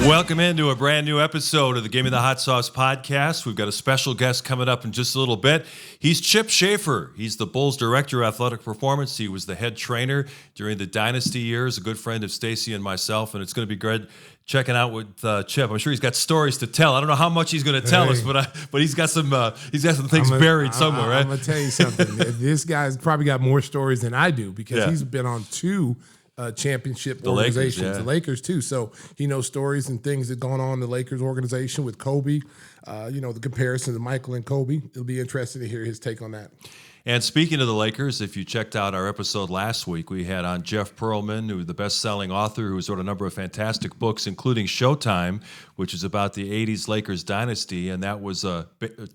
Welcome into a brand new episode of the Gimme the Hot Sauce podcast. We've got a special guest coming up in just a little bit. He's Chip Schaefer. He's the Bulls Director of Athletic Performance. He was the head trainer during the Dynasty years, a good friend of Stacey and myself, and it's going to be great checking out with Chip. I'm sure he's got stories to tell. I don't know how much he's going to tell us, but he's got some things buried somewhere, right? I'm going to tell you something. This guy's probably got more stories than I do because he's been on two championship organizations, the Lakers too. So he knows stories and things that are going on in the Lakers organization with Kobe. The comparison to Michael and Kobe. It'll be interesting to hear his take on that. And speaking of the Lakers, if you checked out our episode last week, we had on Jeff Pearlman, who is the best-selling author who's wrote a number of fantastic books, including Showtime, which is about the 80s Lakers dynasty, and that was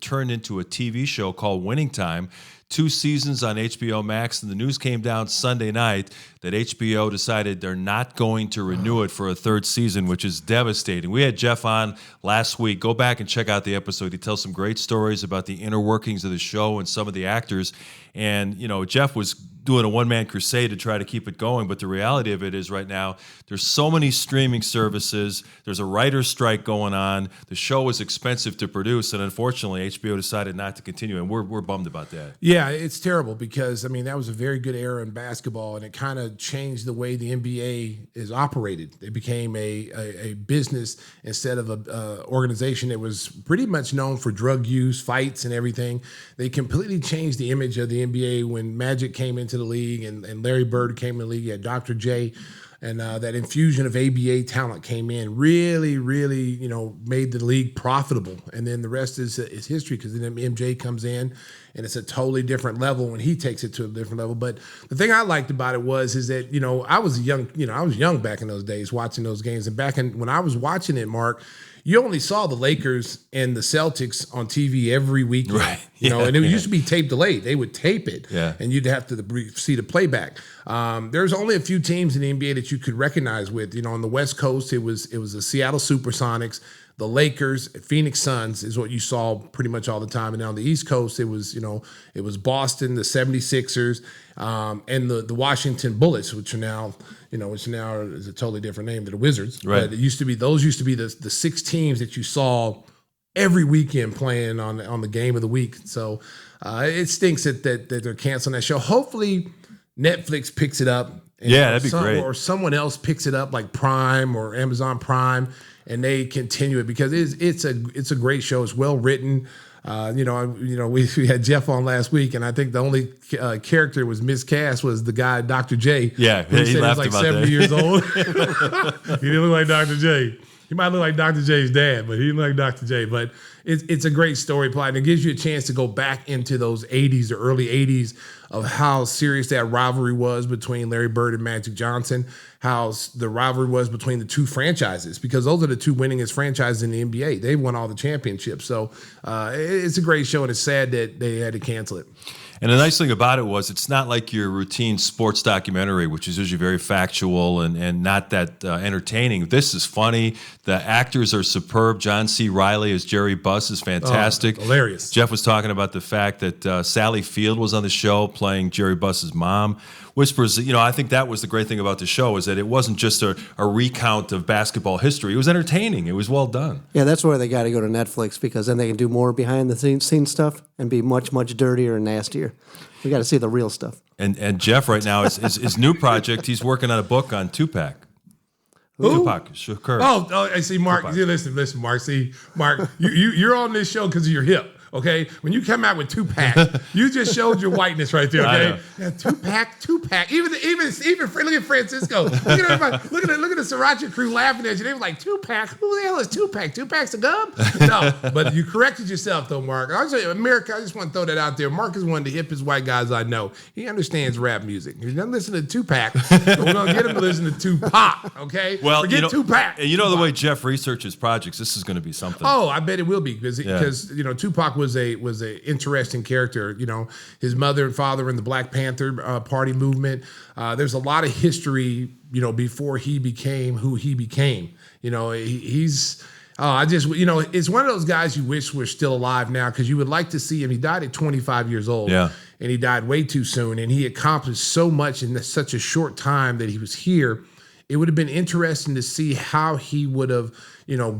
turned into a TV show called Winning Time. 2 seasons on HBO Max, and the news came down Sunday night that HBO decided they're not going to renew it for a 3rd season, which is devastating. We had Jeff on last week. Go back and check out the episode. He tells some great stories about the inner workings of the show and some of the actors. And, Jeff was doing a one-man crusade to try to keep it going, but the reality of it is right now there's so many streaming services. There's a writer's strike going on. The show is expensive to produce, and unfortunately, HBO decided not to continue, and we're bummed about that. Yeah, it's terrible because, that was a very good era in basketball, and it kind of changed the way the NBA is operated. It became a business instead of an organization that was pretty much known for drug use, fights, and everything. They completely changed the image of the NBA when Magic came into the league and Larry Bird came in the league. You had Dr. J, and that infusion of ABA talent came in, really, made the league profitable. And then the rest is history because then MJ comes in, and it's a totally different level when he takes it to a different level. But the thing I liked about it was that I was young back in those days watching those games, and when I was watching it, Mark, you only saw the Lakers and the Celtics on TV every weekend, right? And it used to be tape delayed. They would tape it, and you'd have to see the playback. There's only a few teams in the NBA that you could recognize with. On the West Coast, it was the Seattle SuperSonics, the Lakers, Phoenix Suns is what you saw pretty much all the time. And on the East Coast, it was Boston, the 76ers, and the Washington Bullets, which now is a totally different name than the Wizards. Right. But those used to be the 6 teams that you saw every weekend playing on the game of the week. So it stinks that they're canceling that show. Hopefully Netflix picks it up. That'd be great. Or someone else picks it up like Prime or Amazon Prime, and they continue it because it's a great show. It's well written. We had Jeff on last week, and I think the only character was miscast was the guy Dr. J. Yeah, who he said laughed he was like about 70 that. years old. He didn't look like Dr. J. He might look like Dr. J's dad, but he didn't look like Dr. J. But it's a great story plot, and it gives you a chance to go back into those 80s or early 80s of how serious that rivalry was between Larry Bird and Magic Johnson, how the rivalry was between the 2 franchises, because those are the 2 winningest franchises in the NBA. They won all the championships. So it's a great show, and it's sad that they had to cancel it. And the nice thing about it was it's not like your routine sports documentary, which is usually very factual and not that entertaining. This is funny. The actors are superb. John C. Reilly as Jerry Buss is fantastic. Hilarious. Jeff was talking about the fact that Sally Field was on the show playing Jerry Buss's mom. Whispers, I think that was the great thing about the show is that it wasn't just a recount of basketball history. It was entertaining. It was well done. Yeah, that's where they got to go to Netflix because then they can do more behind the scenes stuff and be much, much dirtier and nastier. We got to see the real stuff. And Jeff right now, his new project, he's working on a book on Tupac. Tupac Shakur. Oh, I see, Mark. Listen, Mark. See, Mark, you're on this show because of your hip. Okay, when you come out with Tupac, you just showed your whiteness right there. Okay, yeah, Tupac. Even look at Francisco. Look at everybody. Look at the Sriracha crew laughing at you. They were like, Tupac. Who the hell is Tupac? Tupac's a gum? No, but you corrected yourself though, Mark. I'll tell you, America. I just want to throw that out there. Mark is one of the hippest white guys I know. He understands rap music. He doesn't listen to Tupac. But we're gonna get him to listen to Tupac. Okay, well, forget Tupac. And the way Jeff researches projects, this is going to be something. Oh, I bet it will be because Tupac was a interesting character. His mother and father in the Black Panther Party movement. There's a lot of history, before he became who he became. It's one of those guys you wish were still alive now because you would like to see him. He died at 25 years old. Yeah. And he died way too soon. And he accomplished so much in such a short time that he was here. it would have been interesting to see how he would have,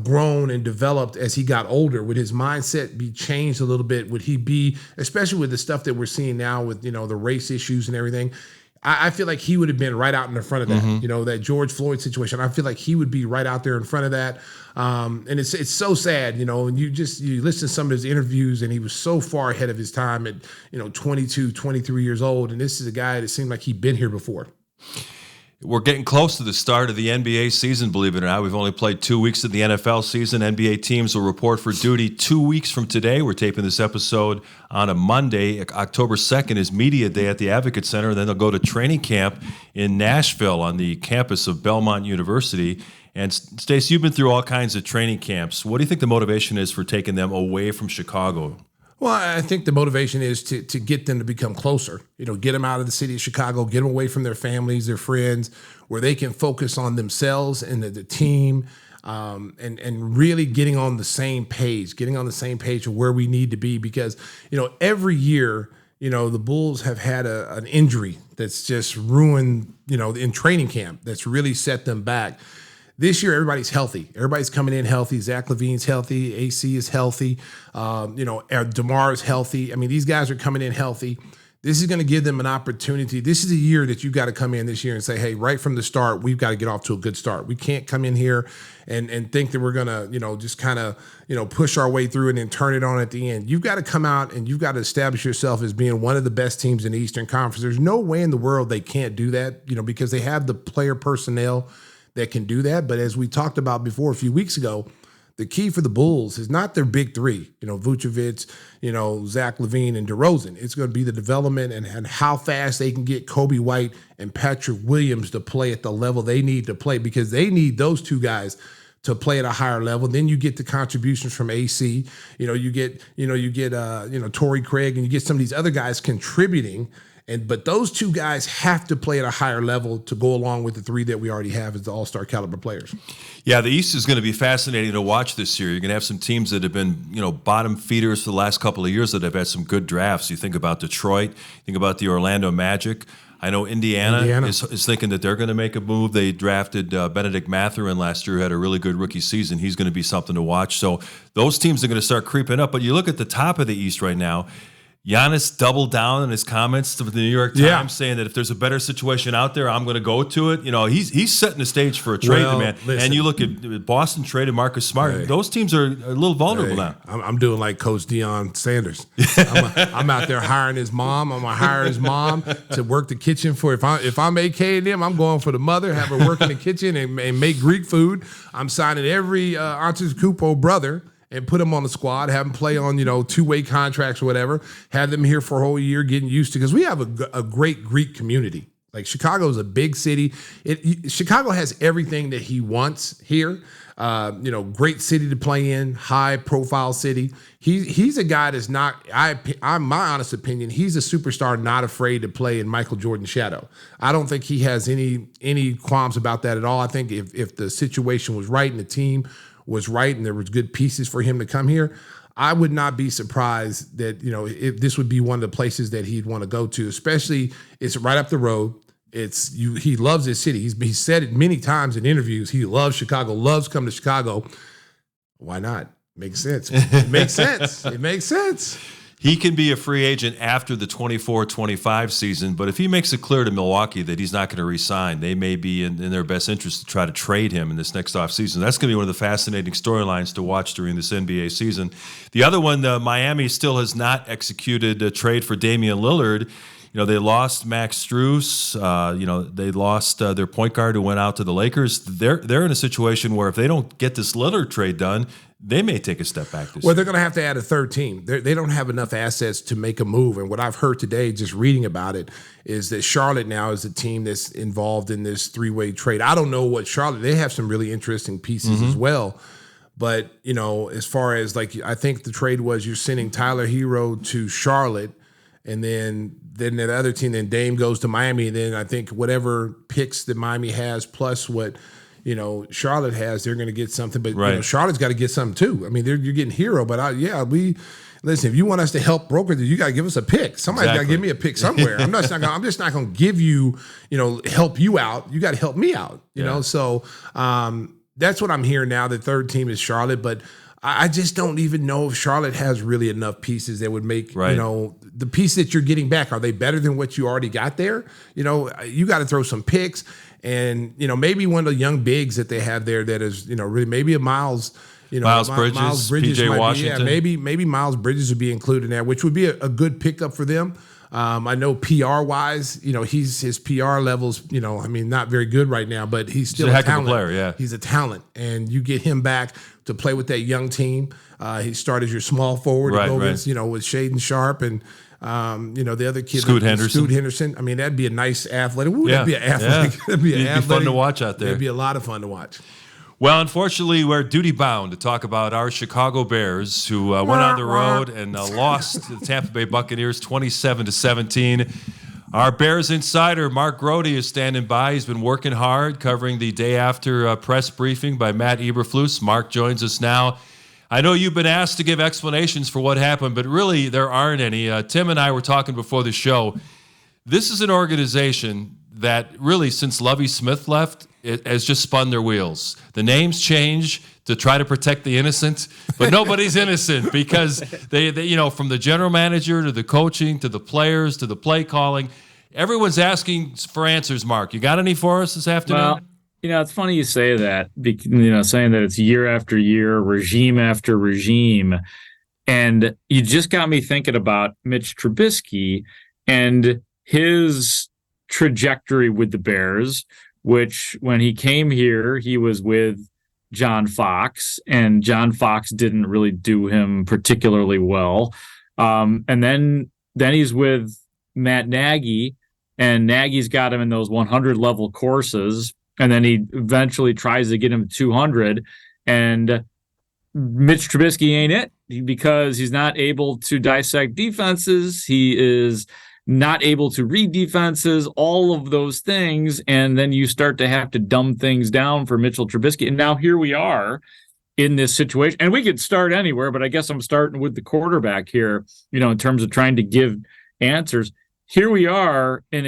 grown and developed as he got older. Would his mindset be changed a little bit? Would he be, especially with the stuff that we're seeing now with, the race issues and everything? I feel like he would have been right out in the front of that, that George Floyd situation. I feel like he would be right out there in front of that. And it's so sad, and you listen to some of his interviews, and he was so far ahead of his time at, 22, 23 years old. And this is a guy that seemed like he'd been here before. We're getting close to the start of the NBA season, believe it or not. We've only played 2 weeks of the NFL season. NBA teams will report for duty 2 weeks from today. We're taping this episode on a Monday. October 2nd is Media Day at the Advocate Center. And then they'll go to training camp in Nashville on the campus of Belmont University. And Stacey, you've been through all kinds of training camps. What do you think the motivation is for taking them away from Chicago? Well, I think the motivation is to get them to become closer, get them out of the city of Chicago, get them away from their families, their friends, where they can focus on themselves and the team, and really getting on the same page of where we need to be. Because, every year, the Bulls have had an injury that's just ruined, in training camp, that's really set them back. This year, everybody's healthy. Everybody's coming in healthy. Zach LaVine's healthy. AC is healthy. DeMar is healthy. I mean, these guys are coming in healthy. This is going to give them an opportunity. This is a year that you've got to come in this year and say, hey, right from the start, we've got to get off to a good start. We can't come in here and think that we're going to, just kind of, push our way through and then turn it on at the end. You've got to come out and you've got to establish yourself as being one of the best teams in the Eastern Conference. There's no way in the world they can't do that, because they have the player personnel that can do that. But as we talked about before a few weeks ago, the key for the Bulls is not their big three, Vucevic, Zach LaVine and DeRozan. It's going to be the development and how fast they can get Kobe White and Patrick Williams to play at the level they need to play, because they need those two guys to play at a higher level. Then you get the contributions from AC, you get Torrey Craig, and you get some of these other guys contributing. But those two guys have to play at a higher level to go along with the three that we already have as the all-star caliber players. Yeah, the East is going to be fascinating to watch this year. You're going to have some teams that have been, bottom feeders for the last couple of years that have had some good drafts. You think about Detroit, you think about the Orlando Magic. I know Indiana. Is thinking that they're going to make a move. They drafted Benedict Mathurin last year, who had a really good rookie season. He's going to be something to watch. So those teams are going to start creeping up. But you look at the top of the East right now, Giannis doubled down in his comments to the New York Times, saying that if there's a better situation out there, I'm going to go to it. He's setting the stage for a trade, man. Listen, and you look at Boston traded Marcus Smart. Hey, those teams are a little vulnerable now. I'm doing like Coach Deion Sanders. I'm out there hiring his mom. I'm going to hire his mom to work the kitchen for. If I'm AKing them, I'm going for the mother, have her work in the kitchen and make Greek food. I'm signing every Antetokounmpo brother and put them on the squad, have them play on, two-way contracts or whatever, have them here for a whole year getting used to, because we have a great Greek community. Like, Chicago is a big city. Chicago has everything that he wants here. Great city to play in, high-profile city. He's a guy that's not, I'm my honest opinion, he's a superstar not afraid to play in Michael Jordan's shadow. I don't think he has any qualms about that at all. I think if the situation was right and the team was right and there was good pieces for him to come here, I would not be surprised that, if this would be one of the places that he'd want to go to, especially it's right up the road. He loves his city. He's said it many times in interviews. He loves Chicago, loves coming to Chicago. Why not? Makes sense. It makes sense. It makes sense. He can be a free agent after the 24-25 season, but if he makes it clear to Milwaukee that he's not going to re-sign, they may be in their best interest to try to trade him in this next offseason. That's going to be one of the fascinating storylines to watch during this NBA season. The other one, Miami still has not executed a trade for Damian Lillard. They lost Max Strus. They lost their point guard who went out to the Lakers. They're in a situation where if they don't get this Lillard trade done, they may take a step back this year. They're going to have to add a third team. They don't have enough assets to make a move. And what I've heard today, just reading about it, is that Charlotte now is a team that's involved in this three-way trade. I don't know what Charlotte, they have some really interesting pieces as well. But, as far as I think the trade was you're sending Tyler Hero to Charlotte, and then the other team, then Dame goes to Miami, and then I think whatever picks that Miami has plus what Charlotte has, they're going to get something. But Charlotte's got to get something too. I mean, you're getting Hero, but listen, if you want us to help broker, you got to give us a pick. Somebody's got to give me a pick somewhere. I'm just not going to give you, help you out. You got to help me out, you know? So that's what I'm hearing now. The third team is Charlotte, but I just don't even know if Charlotte has really enough pieces that would make, the piece that you're getting back, are they better than what you already got there? You got to throw some picks and, maybe one of the young bigs that they have there that is, really maybe a Miles Bridges, PJ Washington. Maybe Miles Bridges would be included in that, which would be a good pickup for them. I know PR wise, his PR levels, not very good right now, but he's still a heck talent. of a player. Yeah, he's a talent, and you get him back to play with that young team. He started as your small forward, against, with Shaden Sharp and the other kid, Scoot Henderson. I mean, that'd be a nice athlete. That'd be an athlete. That'd be fun to watch out there. It'd be a lot of fun to watch. Well, unfortunately, we're duty-bound to talk about our Chicago Bears, who went on the road and lost to the Tampa Bay Buccaneers 27-17. Our Bears insider, Mark Grote, is standing by. He's been working hard, covering the day after press briefing by Matt Eberflus. Mark joins us now. I know you've been asked to give explanations for what happened, but really there aren't any. Tim and I were talking before the show. This is an organization that really, since Lovie Smith left, it has just spun their wheels. The names change to try to protect the innocent, but nobody's innocent because they, from the general manager to the coaching to the players to the play calling, everyone's asking for answers. Mark, you got any for us this afternoon? Well, it's funny you say that, saying that it's year after year, regime after regime. And you just got me thinking about Mitch Trubisky and his trajectory with the Bears, which when he came here, he was with John Fox, and John Fox didn't really do him particularly well. And then he's with Matt Nagy, and Nagy's got him in those 100 level courses. And then he eventually tries to get him 200, and Mitch Trubisky ain't it because he's not able to dissect defenses. He is not able to read defenses, all of those things. And then you start to have to dumb things down for Mitchell Trubisky. And now here we are in this situation. And we could start anywhere, but I guess I'm starting with the quarterback here, in terms of trying to give answers. Here we are in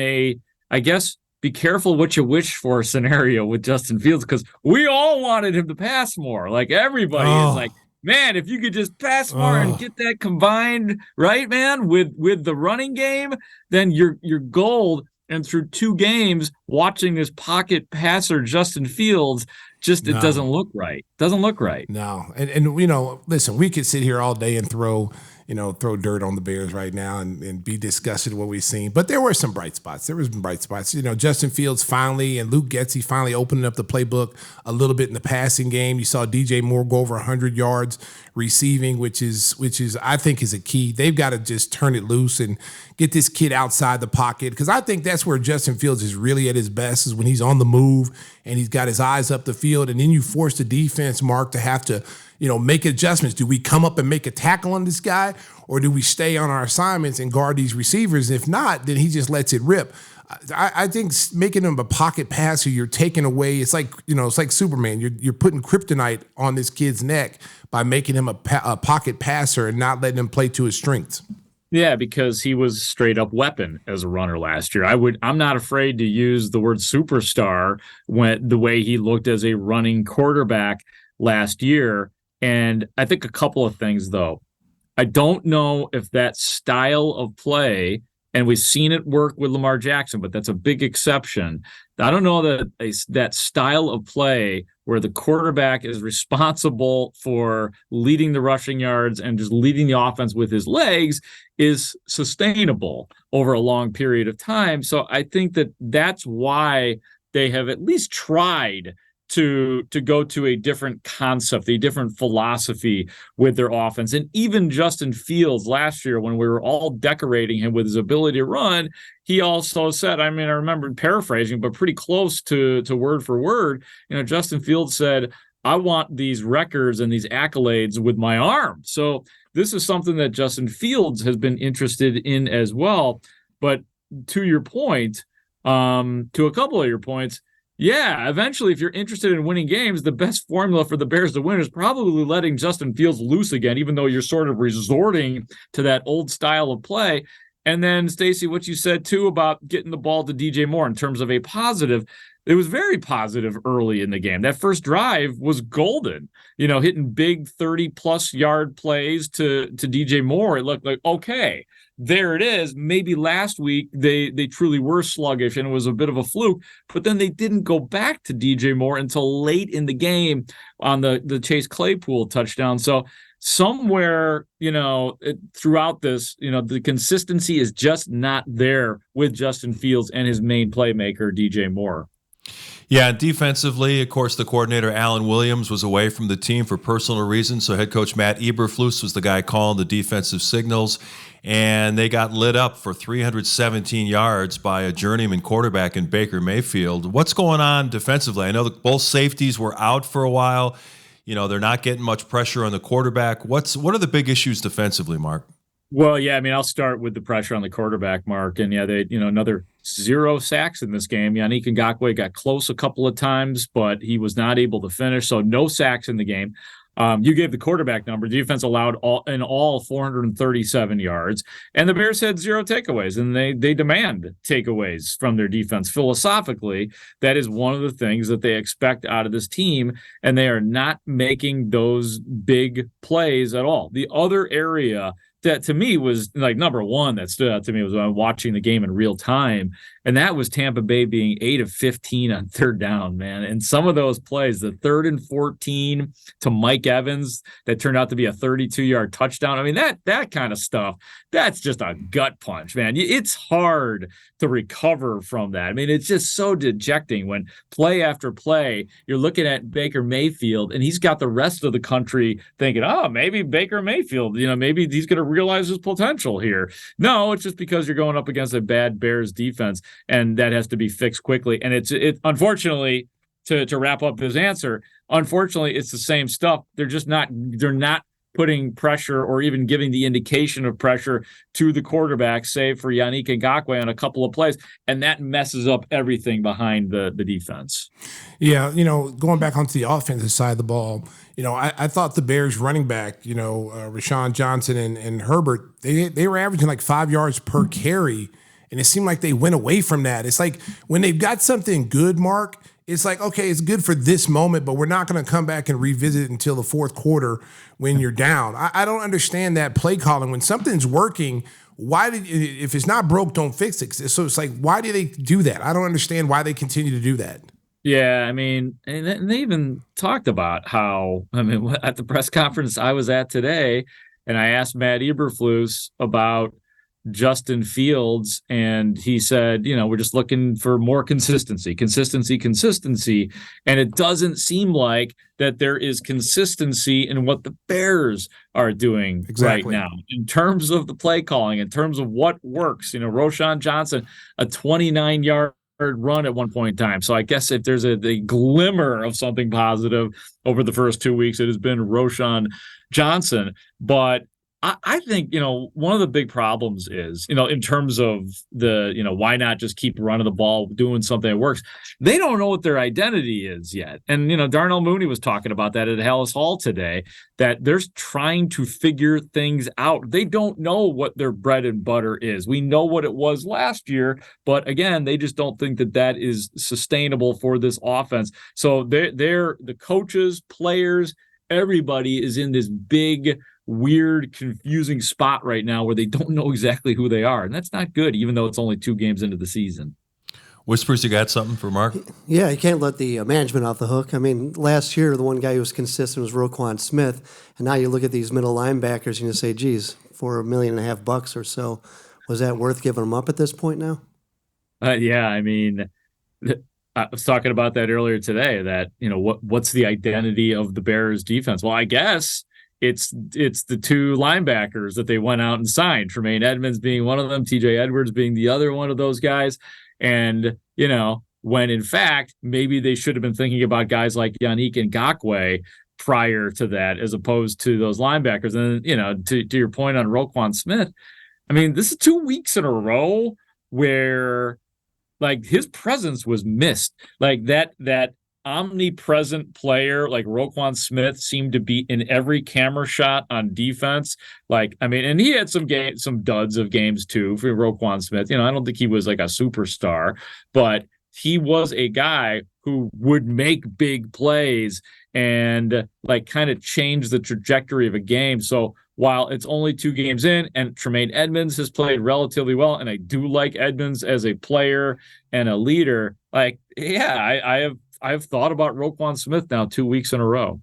I guess, be careful what you wish for scenario with Justin Fields, because we all wanted him to pass more. Like everybody is like, man, if you could just pass more and get that combined, right, man, with the running game, then you're gold. And through 2 games, watching this pocket passer, Justin Fields, it doesn't look right. Doesn't look right. No. And listen, we could sit here all day and throw dirt on the Bears right now and be disgusted with what we've seen. But there were some bright spots. Justin Fields finally and Luke Getsy finally opening up the playbook a little bit in the passing game. You saw DJ Moore go over 100 yards receiving, which is I think is a key. They've got to just turn it loose and get this kid outside the pocket, because I think that's where Justin Fields is really at his best, is when he's on the move and he's got his eyes up the field, and then you force the defense, Mark, to have to make adjustments. Do we come up and make a tackle on this guy, or do we stay on our assignments and guard these receivers? If not, then he just lets it rip. I think making him a pocket passer, you're taking away. It's like Superman. You're putting kryptonite on this kid's neck by making him a pocket passer and not letting him play to his strengths. Yeah, because he was straight up weapon as a runner last year. I'm not afraid to use the word superstar when the way he looked as a running quarterback last year. And I think a couple of things, though. I don't know if that style of play, and we've seen it work with Lamar Jackson, but that's a big exception. I don't know that style of play where the quarterback is responsible for leading the rushing yards and just leading the offense with his legs is sustainable over a long period of time. So I think that's why they have at least tried to go to a different concept, a different philosophy with their offense. And even Justin Fields last year, when we were all decorating him with his ability to run, he also said, I remember paraphrasing, but pretty close to word for word, Justin Fields said, I want these records and these accolades with my arm. So this is something that Justin Fields has been interested in as well. But to your point, to a couple of your points, Yeah, eventually, if you're interested in winning games, the best formula for the Bears to win is probably letting Justin Fields loose again, even though you're sort of resorting to that old style of play. And then, Stacey, what you said too about getting the ball to DJ Moore in terms of a positive, it was very positive early in the game. That first drive was golden, hitting big 30-plus yard plays to DJ Moore. It looked like, okay, there it is. Maybe last week they truly were sluggish and it was a bit of a fluke, but then they didn't go back to DJ Moore until late in the game on the Chase Claypool touchdown. So somewhere, throughout this, the consistency is just not there with Justin Fields and his main playmaker, DJ Moore. Yeah, defensively, of course, the coordinator, Alan Williams, was away from the team for personal reasons, so head coach Matt Eberflus was the guy calling the defensive signals, and they got lit up for 317 yards by a journeyman quarterback in Baker Mayfield. What's going on defensively? I know that both safeties were out for a while. They're not getting much pressure on the quarterback. What are the big issues defensively, Mark? Well, yeah, I mean, I'll start with the pressure on the quarterback, Mark. And yeah, they, another 0 sacks in this game. Yannick Ngakoue got close a couple of times, but he was not able to finish. So no sacks in the game. You gave the quarterback number. The defense allowed all 437 yards, and the Bears had 0 takeaways, and they demand takeaways from their defense. Philosophically, that is one of the things that they expect out of this team, and they are not making those big plays at all. The other area that to me was like number one that stood out to me was when I'm watching the game in real time. And that was Tampa Bay being 8 of 15 on third down, man. And some of those plays, the 3rd and 14 to Mike Evans, that turned out to be a 32-yard touchdown. I mean, that kind of stuff, that's just a gut punch, man. It's hard to recover from that. I mean, it's just so dejecting when play after play, you're looking at Baker Mayfield and he's got the rest of the country thinking, oh, maybe Baker Mayfield, maybe he's going to realize his potential here. No, it's just because you're going up against a bad Bears defense, and that has to be fixed quickly. And it's unfortunately, to wrap up his answer, unfortunately, it's the same stuff. They're not putting pressure or even giving the indication of pressure to the quarterback, save for Yannick Ngakoue on a couple of plays, and that messes up everything behind the defense. Yeah, going back onto the offensive side of the ball, I thought the Bears running back, Rashawn Johnson and Herbert, they were averaging like 5 yards per carry, and it seemed like they went away from that. It's like when they've got something good, Mark, it's like, okay, it's good for this moment, but we're not going to come back and revisit it until the fourth quarter when you're down. I don't understand that play calling. When something's working, if it's not broke, don't fix it. So it's like, why do they do that? I don't understand why they continue to do that. Yeah, I mean, and they even talked about how, at the press conference I was at today, and I asked Matt Eberflus about Justin Fields, and he said, we're just looking for more consistency. And it doesn't seem like that there is consistency in what the Bears are doing right now in terms of the play calling, in terms of what works. Rashawn Johnson, a 29-yard run at one point in time. So I guess if there's a glimmer of something positive over the first 2 weeks, it has been Rashawn Johnson. But I think, one of the big problems is, in terms of the, why not just keep running the ball, doing something that works? They don't know what their identity is yet. And, Darnell Mooney was talking about that at Hallis Hall today, that they're trying to figure things out. They don't know what their bread and butter is. We know what it was last year, but again, they just don't think that is sustainable for this offense. So they're the coaches, players, everybody is in this big, weird, confusing spot right now where they don't know exactly who they are. And that's not good, even though it's only 2 games into the season. Whispers, you got something for Mark? Yeah, you can't let the management off the hook. I mean, last year, the one guy who was consistent was Roquan Smith. And now you look at these middle linebackers and you say, geez, for $1.5 million or so, was that worth giving them up at this point now? Yeah, I mean, I was talking about that earlier today, that, what's the identity of the Bears defense? Well, I guess it's the 2 linebackers that they went out and signed, Tremaine Edmonds being one of them, TJ Edwards being the other one of those guys. And, when in fact, maybe they should have been thinking about guys like Yannick Ngakoue prior to that, as opposed to those linebackers. And, to your point on Roquan Smith, I mean, this is 2 weeks in a row where like his presence was missed. Like that omnipresent player like Roquan Smith seemed to be in every camera shot on defense. Like, I mean, and he had some duds of games too for Roquan Smith. I don't think he was like a superstar, but he was a guy who would make big plays and like kind of change the trajectory of a game. So while it's only 2 games in and Tremaine Edmonds has played relatively well, and I do like Edmonds as a player and a leader, like, yeah, I've thought about Roquan Smith now 2 weeks in a row.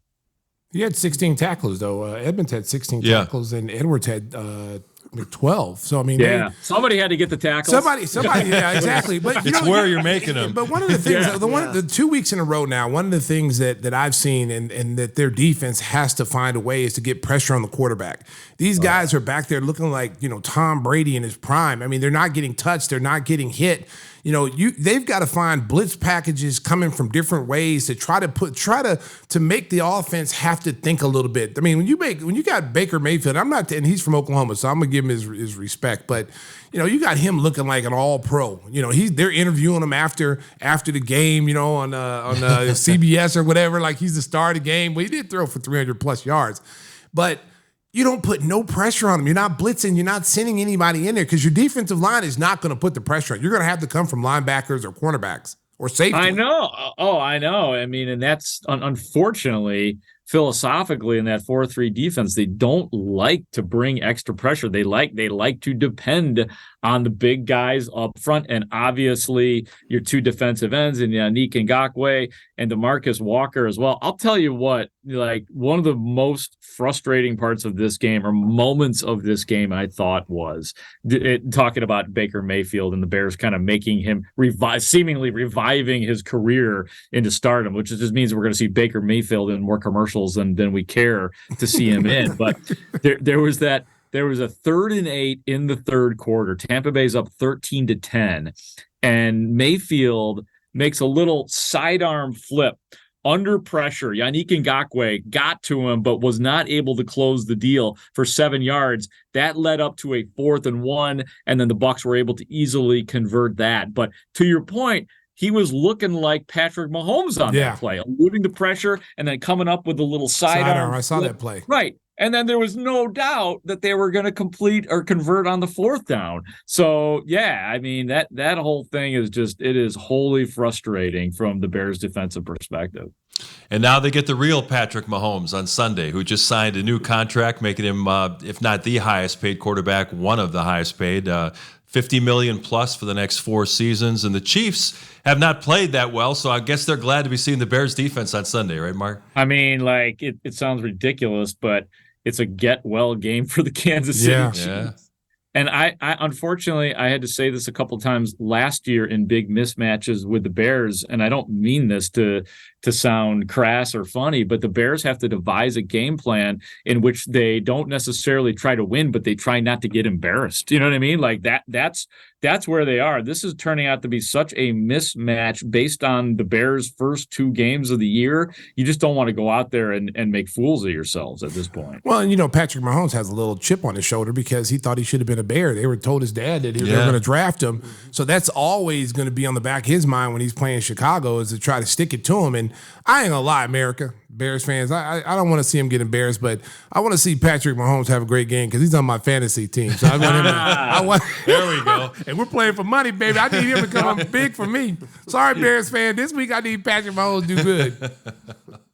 He had 16 tackles, though. Edmonds had 16 tackles, and Edwards had 12. So, I mean, somebody had to get the tackles. Somebody, yeah, exactly. But it's where you're making them. But one of the things, the 2 weeks in a row now, one of the things that I've seen and that their defense has to find a way is to get pressure on the quarterback. These guys are back there looking like, Tom Brady in his prime. I mean, they're not getting touched. They're not getting hit. They've got to find blitz packages coming from different ways to try to make the offense have to think a little bit. I mean, when you got Baker Mayfield, and he's from Oklahoma, so I'm gonna give him his respect, but you got him looking like an all-pro. They're interviewing him after the game, on CBS or whatever, like he's the star of the game. Well, he did throw for 300 plus yards, but you don't put no pressure on them. You're not blitzing. You're not sending anybody in there because your defensive line is not going to put the pressure on. You're going to have to come from linebackers or cornerbacks or safety. I know. Oh, I know. I mean, and that's unfortunately, philosophically, in that 4-3 defense, they don't like to bring extra pressure. They like to depend on the big guys up front, and obviously your 2 defensive ends in Yannick Ngakoue and DeMarcus Walker as well. I'll tell you what, like one of the most frustrating parts of this game, or moments of this game, I thought was talking about Baker Mayfield and the Bears kind of making him seemingly reviving his career into stardom, which just means we're going to see Baker Mayfield in more commercials than we care to see him in. But there was a 3rd and 8 in the third quarter. Tampa Bay's up 13-10, and Mayfield makes a little sidearm flip under pressure. Yannick Ngakoue got to him, but was not able to close the deal for 7 yards. That led up to a 4th and 1, and then the Bucs were able to easily convert that. But to your point, he was looking like Patrick Mahomes on that play, eluding the pressure and then coming up with a little sidearm. I saw that play. Right. And then there was no doubt that they were going to complete or convert on the 4th down. So, yeah, I mean, that whole thing is it is wholly frustrating from the Bears' defensive perspective. And now they get the real Patrick Mahomes on Sunday, who just signed a new contract, making him, if not the highest paid quarterback, one of the highest paid, $50 million plus for the next 4 seasons. And the Chiefs have not played that well, so I guess they're glad to be seeing the Bears defense on Sunday, right, Mark? I mean, like, it sounds ridiculous, but it's a get-well game for the Kansas City Chiefs. Yeah. And I unfortunately, I had to say this a couple times last year in big mismatches with the Bears, and I don't mean this to sound crass or funny, but the Bears have to devise a game plan in which they don't necessarily try to win, but they try not to get embarrassed. You know what I mean? Like that's where they are. This is turning out to be such a mismatch based on the Bears' first 2 games of the year. You just don't want to go out there and make fools of yourselves at this point. Well, and Patrick Mahomes has a little chip on his shoulder because he thought he should have been a Bear. They were told his dad that they were going to draft him. So that's always going to be on the back of his mind when he's playing Chicago, is to try to stick it to him. And I ain't gonna lie, America, Bears fans, I don't want to see him get embarrassed, but I want to see Patrick Mahomes have a great game because he's on my fantasy team. So I want him there we go. And we're playing for money, baby. I need him to come up big for me. Sorry, Bears fan. This week I need Patrick Mahomes to do good.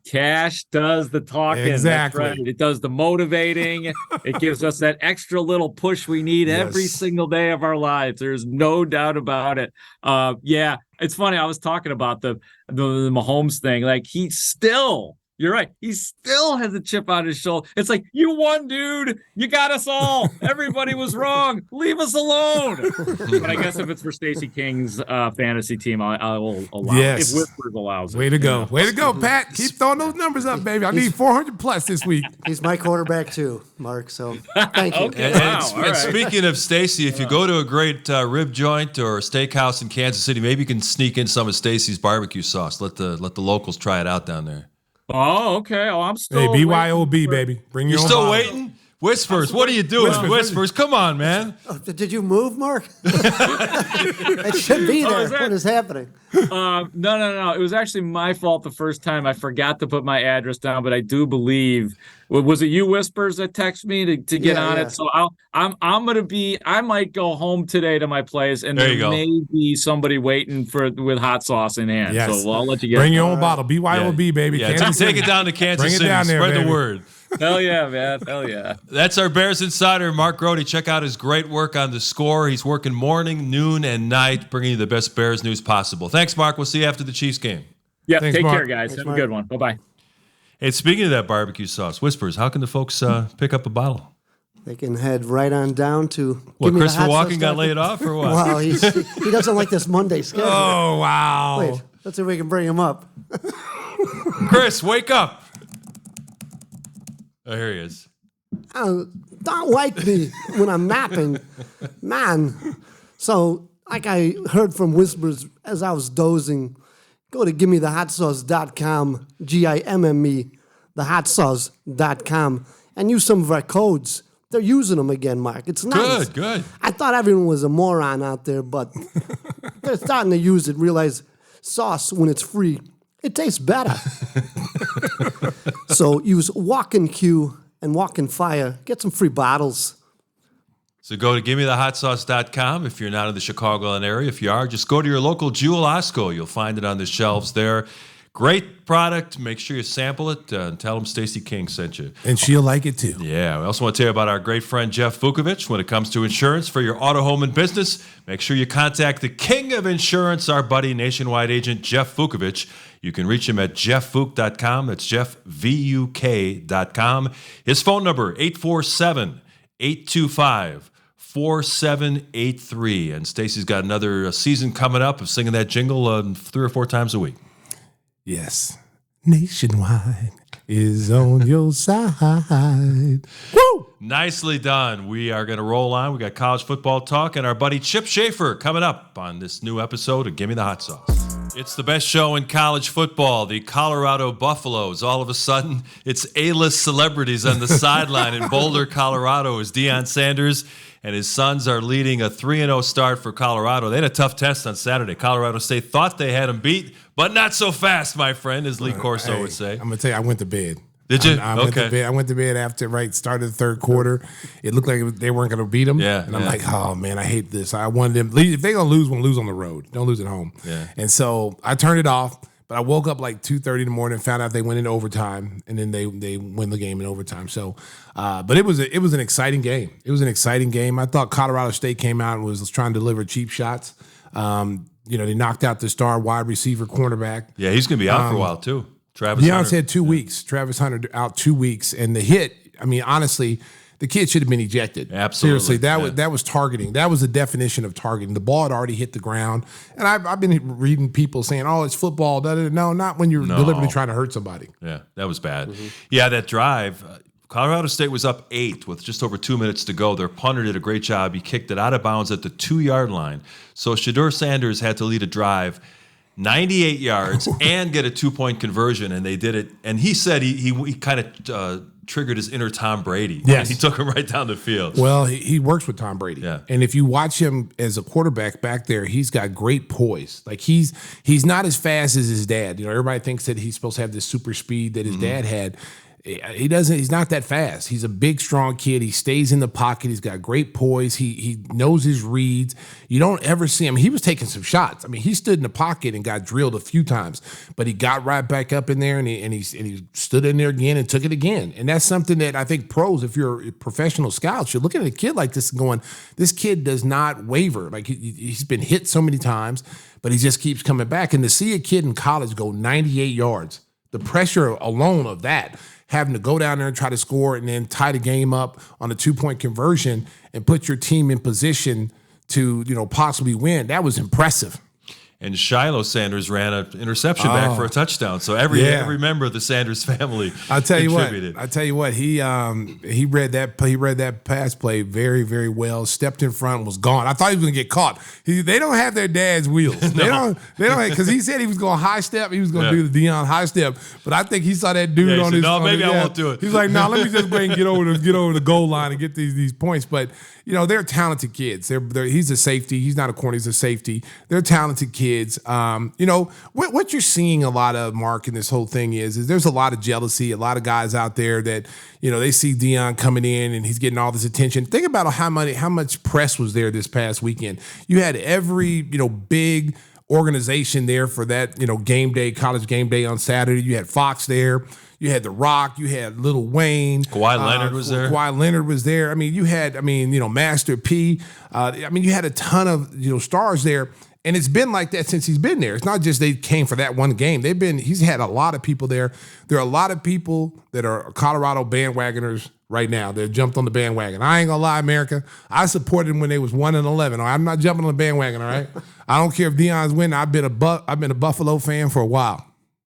Cash does the talking. Exactly. That's right. It does the motivating. It gives us that extra little push we need every single day of our lives. There's no doubt about it. It's funny. I was talking about the Mahomes thing. Like, you're right. He still has a chip on his shoulder. It's like, you won, dude. You got us all. Everybody was wrong. Leave us alone. But I guess if it's for Stacey King's fantasy team, I will allow it. If Whispers allows it. Way to go. Way to go, Pat. Keep throwing those numbers up, baby. I need 400 plus this week. He's my quarterback too, Mark. So thank you. Okay. And speaking of Stacey, if you go to a great rib joint or steakhouse in Kansas City, maybe you can sneak in some of Stacey's barbecue sauce. Let the locals try it out down there. Oh, okay. Oh, I'm still. Hey, BYOB, baby. Bring your own still bottle. waiting? Whispers, what are you doing? Whispers, come on, man. Oh, did you move, Mark? It should be there. What is happening? No. It was actually my fault the first time. I forgot to put my address down, but I do believe was it you, Whispers, that texted me to get on it? So I'm gonna be. I might go home today to my place, and there may be somebody waiting with hot sauce in hand. Yes. So I'll let you get. Bring your own bottle. BYOB, baby. Yeah, take it down to Kansas City. Down there, spread baby. the word. Hell yeah, man. Hell yeah. That's our Bears insider, Mark Grote. Check out his great work on The Score. He's working morning, noon, and night, bringing you the best Bears news possible. Thanks, Mark. We'll see you after the Chiefs game. Yeah, Thanks, take Mark. care, guys. Have a good one. Bye-bye. Hey, speaking of that barbecue sauce, Whispers, how can the folks pick up a bottle? They can head right on down to. What, Christopher Walken got laid off or what? Well, he doesn't like this Monday schedule. Oh, wow. Wait, let's see if we can bring him up. Chris, wake up. Oh, here he is. Don't wake me when I'm napping, man. So, like I heard from Whispers as I was dozing, go to GimmeTheHotSauce.com, GIMME, thehotsauce.com, and use some of our codes. They're using them again, Mark. It's nice. Good. I thought everyone was a moron out there, but they're starting to use it, realize sauce, when it's free, it tastes better. So use Walk and Q and Walk and Fire. Get some free bottles. So go to GimmeTheHotSauce.com if you're not in the Chicagoland area. If you are, just go to your local Jewel Osco. You'll find it on the shelves there. Great product. Make sure you sample it and tell them Stacey King sent you. And she'll like it too. Yeah, we also want to tell you about our great friend Jeff Vukovich. When it comes to insurance for your auto, home, and business, make sure you contact the king of insurance, our buddy, nationwide agent Jeff Vukovich. You can reach him at jeffvuk.com. That's jeffvuk.com. His phone number, 847-825-4783. And Stacey's got another season coming up of singing that jingle 3 or 4 times a week. Yes. Nationwide is on your side. Woo! Nicely done. We are going to roll on. We got college football talk and our buddy Chip Schaefer coming up on this new episode of Gimme the Hot Sauce. It's the best show in college football. The Colorado Buffaloes. All of a sudden, it's A-list celebrities on the sideline in Boulder, Colorado, as Deion Sanders and his sons are leading a 3-0 start for Colorado. They had a tough test on Saturday. Colorado State thought they had them beat, but not so fast, my friend, as Lee Corso would say. I'm going to tell you, I went to bed. Did you? I went to bed. I went to bed after started the third quarter. It looked like they weren't going to beat them. Yeah, and I'm like, oh man, I hate this. I wanted them. If they're going to lose, we'll lose on the road. Don't lose at home. Yeah. And so I turned it off. But I woke up like 2:30 in the morning, found out they went into overtime, and then they win the game in overtime. So, but it was an exciting game. It was an exciting game. I thought Colorado State came out and was trying to deliver cheap shots. They knocked out the star wide receiver cornerback. Yeah, he's going to be out for a while too. Travis Deion Hunter. said 2 weeks. Travis Hunter out 2 weeks, and the hit. I mean, honestly, the kid should have been ejected. Absolutely. Seriously, that was targeting. That was the definition of targeting. The ball had already hit the ground, and I've been reading people saying, "Oh, it's football." No, not when you're deliberately trying to hurt somebody. Yeah, that was bad. Mm-hmm. Yeah, that drive. Colorado State was up 8 with just over 2 minutes to go. Their punter did a great job. He kicked it out of bounds at the 2-yard line. So Shedeur Sanders had to lead a drive 98 yards and get a 2-point conversion, and they did it. And he said he kind of triggered his inner Tom Brady. Yes. He took him right down the field. Well, he works with Tom Brady. Yeah. And if you watch him as a quarterback back there, he's got great poise. Like he's not as fast as his dad. Everybody thinks that he's supposed to have this super speed that his dad had. He doesn't. He's not that fast. He's a big, strong kid. He stays in the pocket. He's got great poise. He knows his reads. You don't ever see him. He was taking some shots. I mean, he stood in the pocket and got drilled a few times, but he got right back up in there and he stood in there again and took it again. And that's something that I think pros, if you're a professional scout, you're looking at a kid like this and going, this kid does not waver. Like he's been hit so many times, but he just keeps coming back. And to see a kid in college go 98 yards, the pressure alone of that, having to go down there and try to score and then tie the game up on a 2-point conversion and put your team in position to, possibly win. That was impressive. and Shiloh Sanders ran an interception back for a touchdown. So every member of the Sanders family contributed. I tell you what, he read that pass play very, very well. Stepped in front, was gone. I thought he was going to get caught. They don't have their dad's wheels. They don't because he said he was going high step. He was going to do the Deion high step, but I think he saw that dude on his. No, maybe I won't do it. He's like, no, let me just go ahead and get over the goal line and get these points. But they're talented kids. He's a safety. He's not a corner. He's a safety. They're talented kids. What you're seeing a lot of, Mark, in this whole thing is there's a lot of jealousy. A lot of guys out there that they see Deion coming in and he's getting all this attention. Think about how much press was there this past weekend. You had every big organization there for that game day, college game day on Saturday. You had Fox there. You had The Rock. You had Lil Wayne. Kawhi Leonard was there. Kawhi Leonard was there. I mean, you had Master P. You had a ton of stars there. And it's been like that since he's been there. It's not just they came for that one game. He's had a lot of people there. There are a lot of people that are Colorado bandwagoners right now. They've jumped on the bandwagon. I ain't gonna lie, America. I supported them when they was 1-11. I'm not jumping on the bandwagon, all right? I don't care if Deion's winning. I've been a Buffalo fan for a while.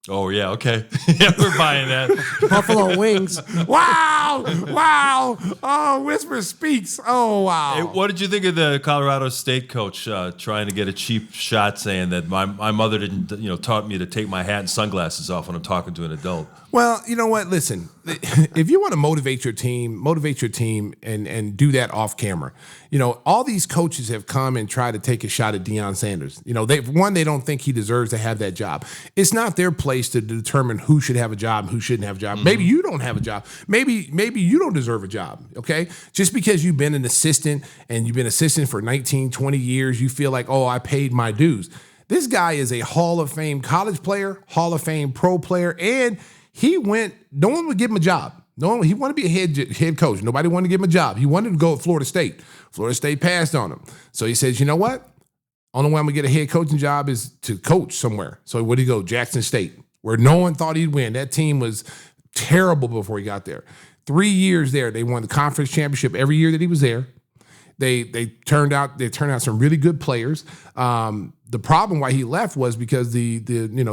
Oh, yeah, okay. Yeah, we're buying that. Buffalo wings. Wow. Oh, Whisper speaks. Oh, wow. Hey, what did you think of the Colorado State coach trying to get a cheap shot saying that my mother didn't, taught me to take my hat and sunglasses off when I'm talking to an adult? Well, you know what? Listen, if you want to motivate your team and do that off camera. All these coaches have come and tried to take a shot at Deion Sanders. They don't think he deserves to have that job. It's not their place to determine who should have a job and who shouldn't have a job. Mm-hmm. Maybe you don't have a job. Maybe you don't deserve a job, okay? Just because you've been an assistant and you've been assistant for 19, 20 years, you feel like, oh, I paid my dues. This guy is a Hall of Fame college player, Hall of Fame pro player, and no one would give him a job. He wanted to be a head coach. Nobody wanted to give him a job. He wanted to go at Florida State. Florida State passed on him. So he says, you know what? Only way I'm going to get a head coaching job is to coach somewhere. So where'd he go? Jackson State, where no one thought he'd win. That team was terrible before he got there. 3 years there. They won the conference championship every year that he was there. They turned out some really good players. The problem why he left was because the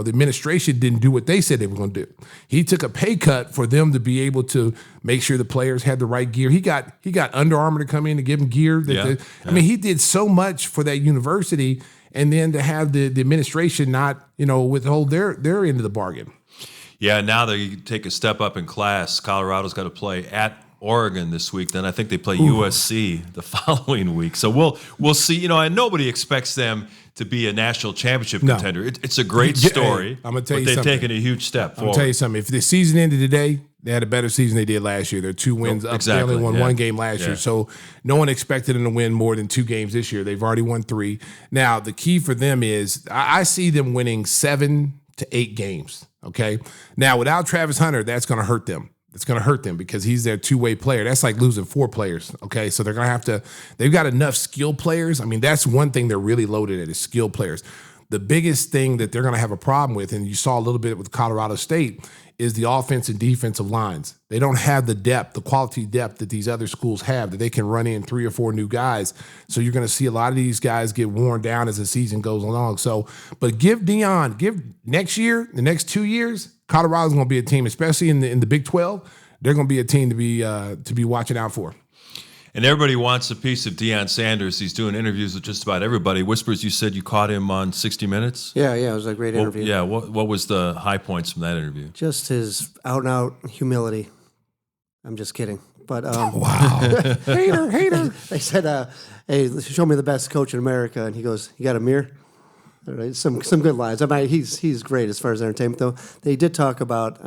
administration didn't do what they said they were going to do. He took a pay cut for them to be able to make sure the players had the right gear. He got Under Armour to come in to give him gear. I mean, he did so much for that university, and then to have the administration not withhold their end of the bargain. Yeah, now they take a step up in class. Colorado's got to play at Oregon this week. Then I think they play USC the following week. So we'll see. And nobody expects them to be a national championship contender. It's a great story. Hey, I'm gonna tell you they've something. taken a huge step forward. I'm gonna tell you something. If the season ended today, they had a better season they did last year. They're 2 wins up. Exactly, They only won one game last year. So no one expected them to win more than 2 games this year. They've already won 3. Now, the key for them is I see them winning 7 to 8 games. Okay. Now, without Travis Hunter, that's going to hurt them. It's going to hurt them because he's their two-way player. That's like losing 4 players, okay? So they're going to have to – they've got enough skill players. I mean, that's one thing they're really loaded at is skill players. The biggest thing that they're going to have a problem with, and you saw a little bit with Colorado State, is the offense and defensive lines. They don't have the depth, the quality depth that these other schools have, that they can run in 3 or 4 new guys. So you're going to see a lot of these guys get worn down as the season goes along. So, but give next year, the next 2 years, Colorado's going to be a team, especially in the Big 12. They're going to be a team to be watching out for. And everybody wants a piece of Deion Sanders. He's doing interviews with just about everybody. Whispers, you said you caught him on 60 Minutes? Yeah, it was a great interview. Yeah, what was the high points from that interview? Just his out-and-out humility. I'm just kidding. But wow. hater. They said, hey, show me the best coach in America. And he goes, you got a mirror? All right, some good lines. I mean, he's great as far as entertainment, though. They did talk about,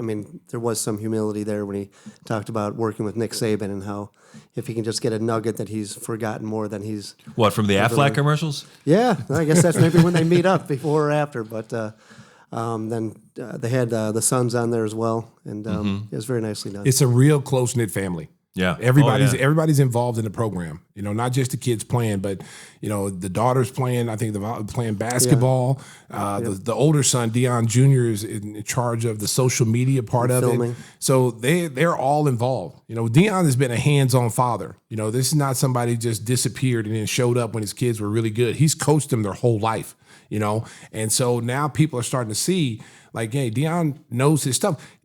there was some humility there when he talked about working with Nick Saban and how if he can just get a nugget that he's forgotten more than he's... What, from the Aflac commercials? Yeah, I guess that's maybe when they meet up, before or after. But then they had the Suns on there as well, and it was very nicely done. It's a real close-knit family. Yeah. Everybody's involved in the program. Not just the kids playing, but the daughter's playing. I think they're playing basketball. The older son, Deion Jr., is in charge of the social media part of filming. it. So they're all involved. Deion has been a hands-on father. This is not somebody who just disappeared and then showed up when his kids were really good. He's coached them their whole life. And so now people are starting to see, like, hey, Deion knows his stuff.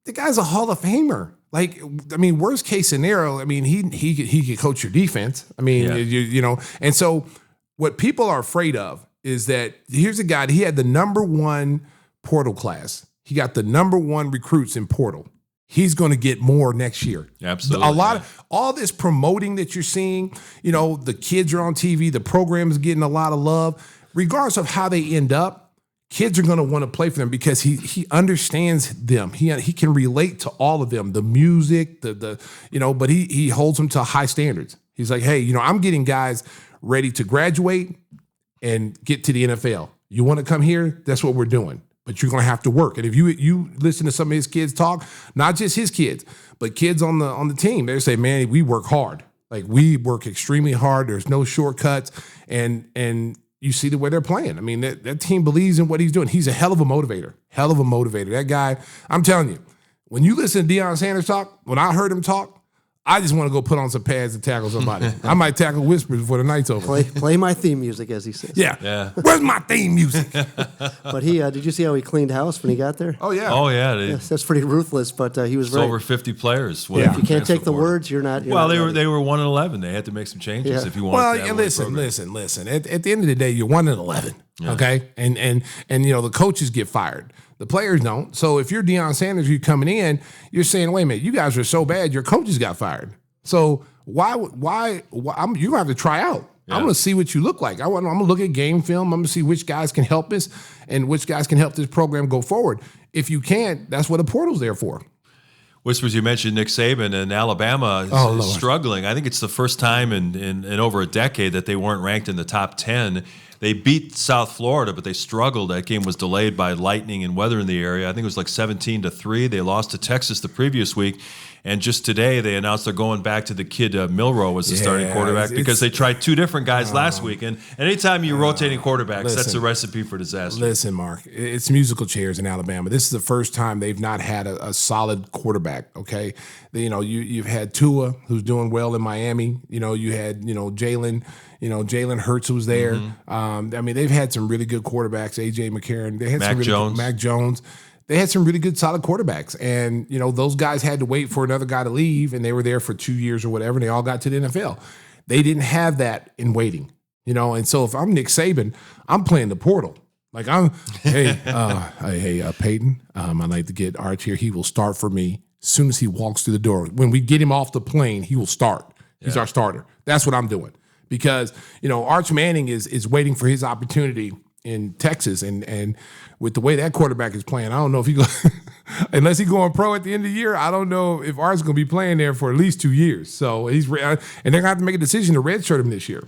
The guy's a Hall of Famer. Like, I mean, worst case scenario, I mean, he could coach your defense. I mean, and so what people are afraid of is that here's a guy, he had the #1 portal class. He got the #1 recruits in portal. He's going to get more next year. Absolutely. Of all this promoting that you're seeing, the kids are on TV, the program is getting a lot of love. Regardless of how they end up, kids are going to want to play for them because he understands them. He can relate to all of them, the music, but he holds them to high standards. He's like, hey, I'm getting guys ready to graduate and get to the NFL. You want to come here? That's what we're doing. But you're going to have to work. And if you listen to some of his kids talk, not just his kids, but kids on the team, they say, man, we work hard. Like, we work extremely hard. There's no shortcuts. And you see the way they're playing. I mean, that team believes in what he's doing. He's a hell of a motivator. That guy, I'm telling you, when you listen to Deion Sanders talk, when I heard him talk, I just want to go put on some pads and tackle somebody. I might tackle Whispers before the night's over. Play my theme music, as he says. Yeah. Where's my theme music? But did you see how he cleaned house when he got there? Oh, yeah. Yes, that's pretty ruthless, but he was right. Over 50 players. If you can't take the words, you're not. They were 1-11. They had to make some changes if you wanted to. Well, listen. At the end of the day, you're 1-11. Yeah. Okay, and the coaches get fired. The players don't. So if you're Deion Sanders, you're coming in, you're saying, wait a minute, you guys are so bad, your coaches got fired. So why you're gonna have to try out. Yeah. I'm gonna see what you look like. I'm gonna look at game film. I'm gonna see which guys can help us and which guys can help this program go forward. If you can't, that's what a portal's there for. Whispers, you mentioned Nick Saban, and Alabama is struggling. I think it's the first time in over a decade that they weren't ranked in the top 10. They beat South Florida, but they struggled. That game was delayed by lightning and weather in the area. I think it was like 17-3. They lost to Texas the previous week. And just today, they announced they're going back to the kid Milroe as the starting quarterback because they tried two different guys last week. And anytime you're rotating quarterbacks, that's a recipe for disaster. Listen, Mark, it's musical chairs in Alabama. This is the first time they've not had a solid quarterback, okay? You've had Tua, who's doing well in Miami. You had, Jalen. Jalen Hurts was there. Mm-hmm. I mean, they've had some really good quarterbacks. A.J. McCarron. They had Mac Jones. They had some really good, solid quarterbacks. And, those guys had to wait for another guy to leave, and they were there for 2 years or whatever, and they all got to the NFL. They didn't have that in waiting, And so if I'm Nick Saban, I'm playing the portal. Like, hey, Peyton, I'd like to get Arch here. He will start for me as soon as he walks through the door. When we get him off the plane, he will start. He's our starter. That's what I'm doing. Because, Arch Manning is waiting for his opportunity in Texas. And with the way that quarterback is playing, I don't know if he go unless he's going pro at the end of the year, I don't know if Arch's going to be playing there for at least 2 years. So and they're going to have to make a decision to redshirt him this year.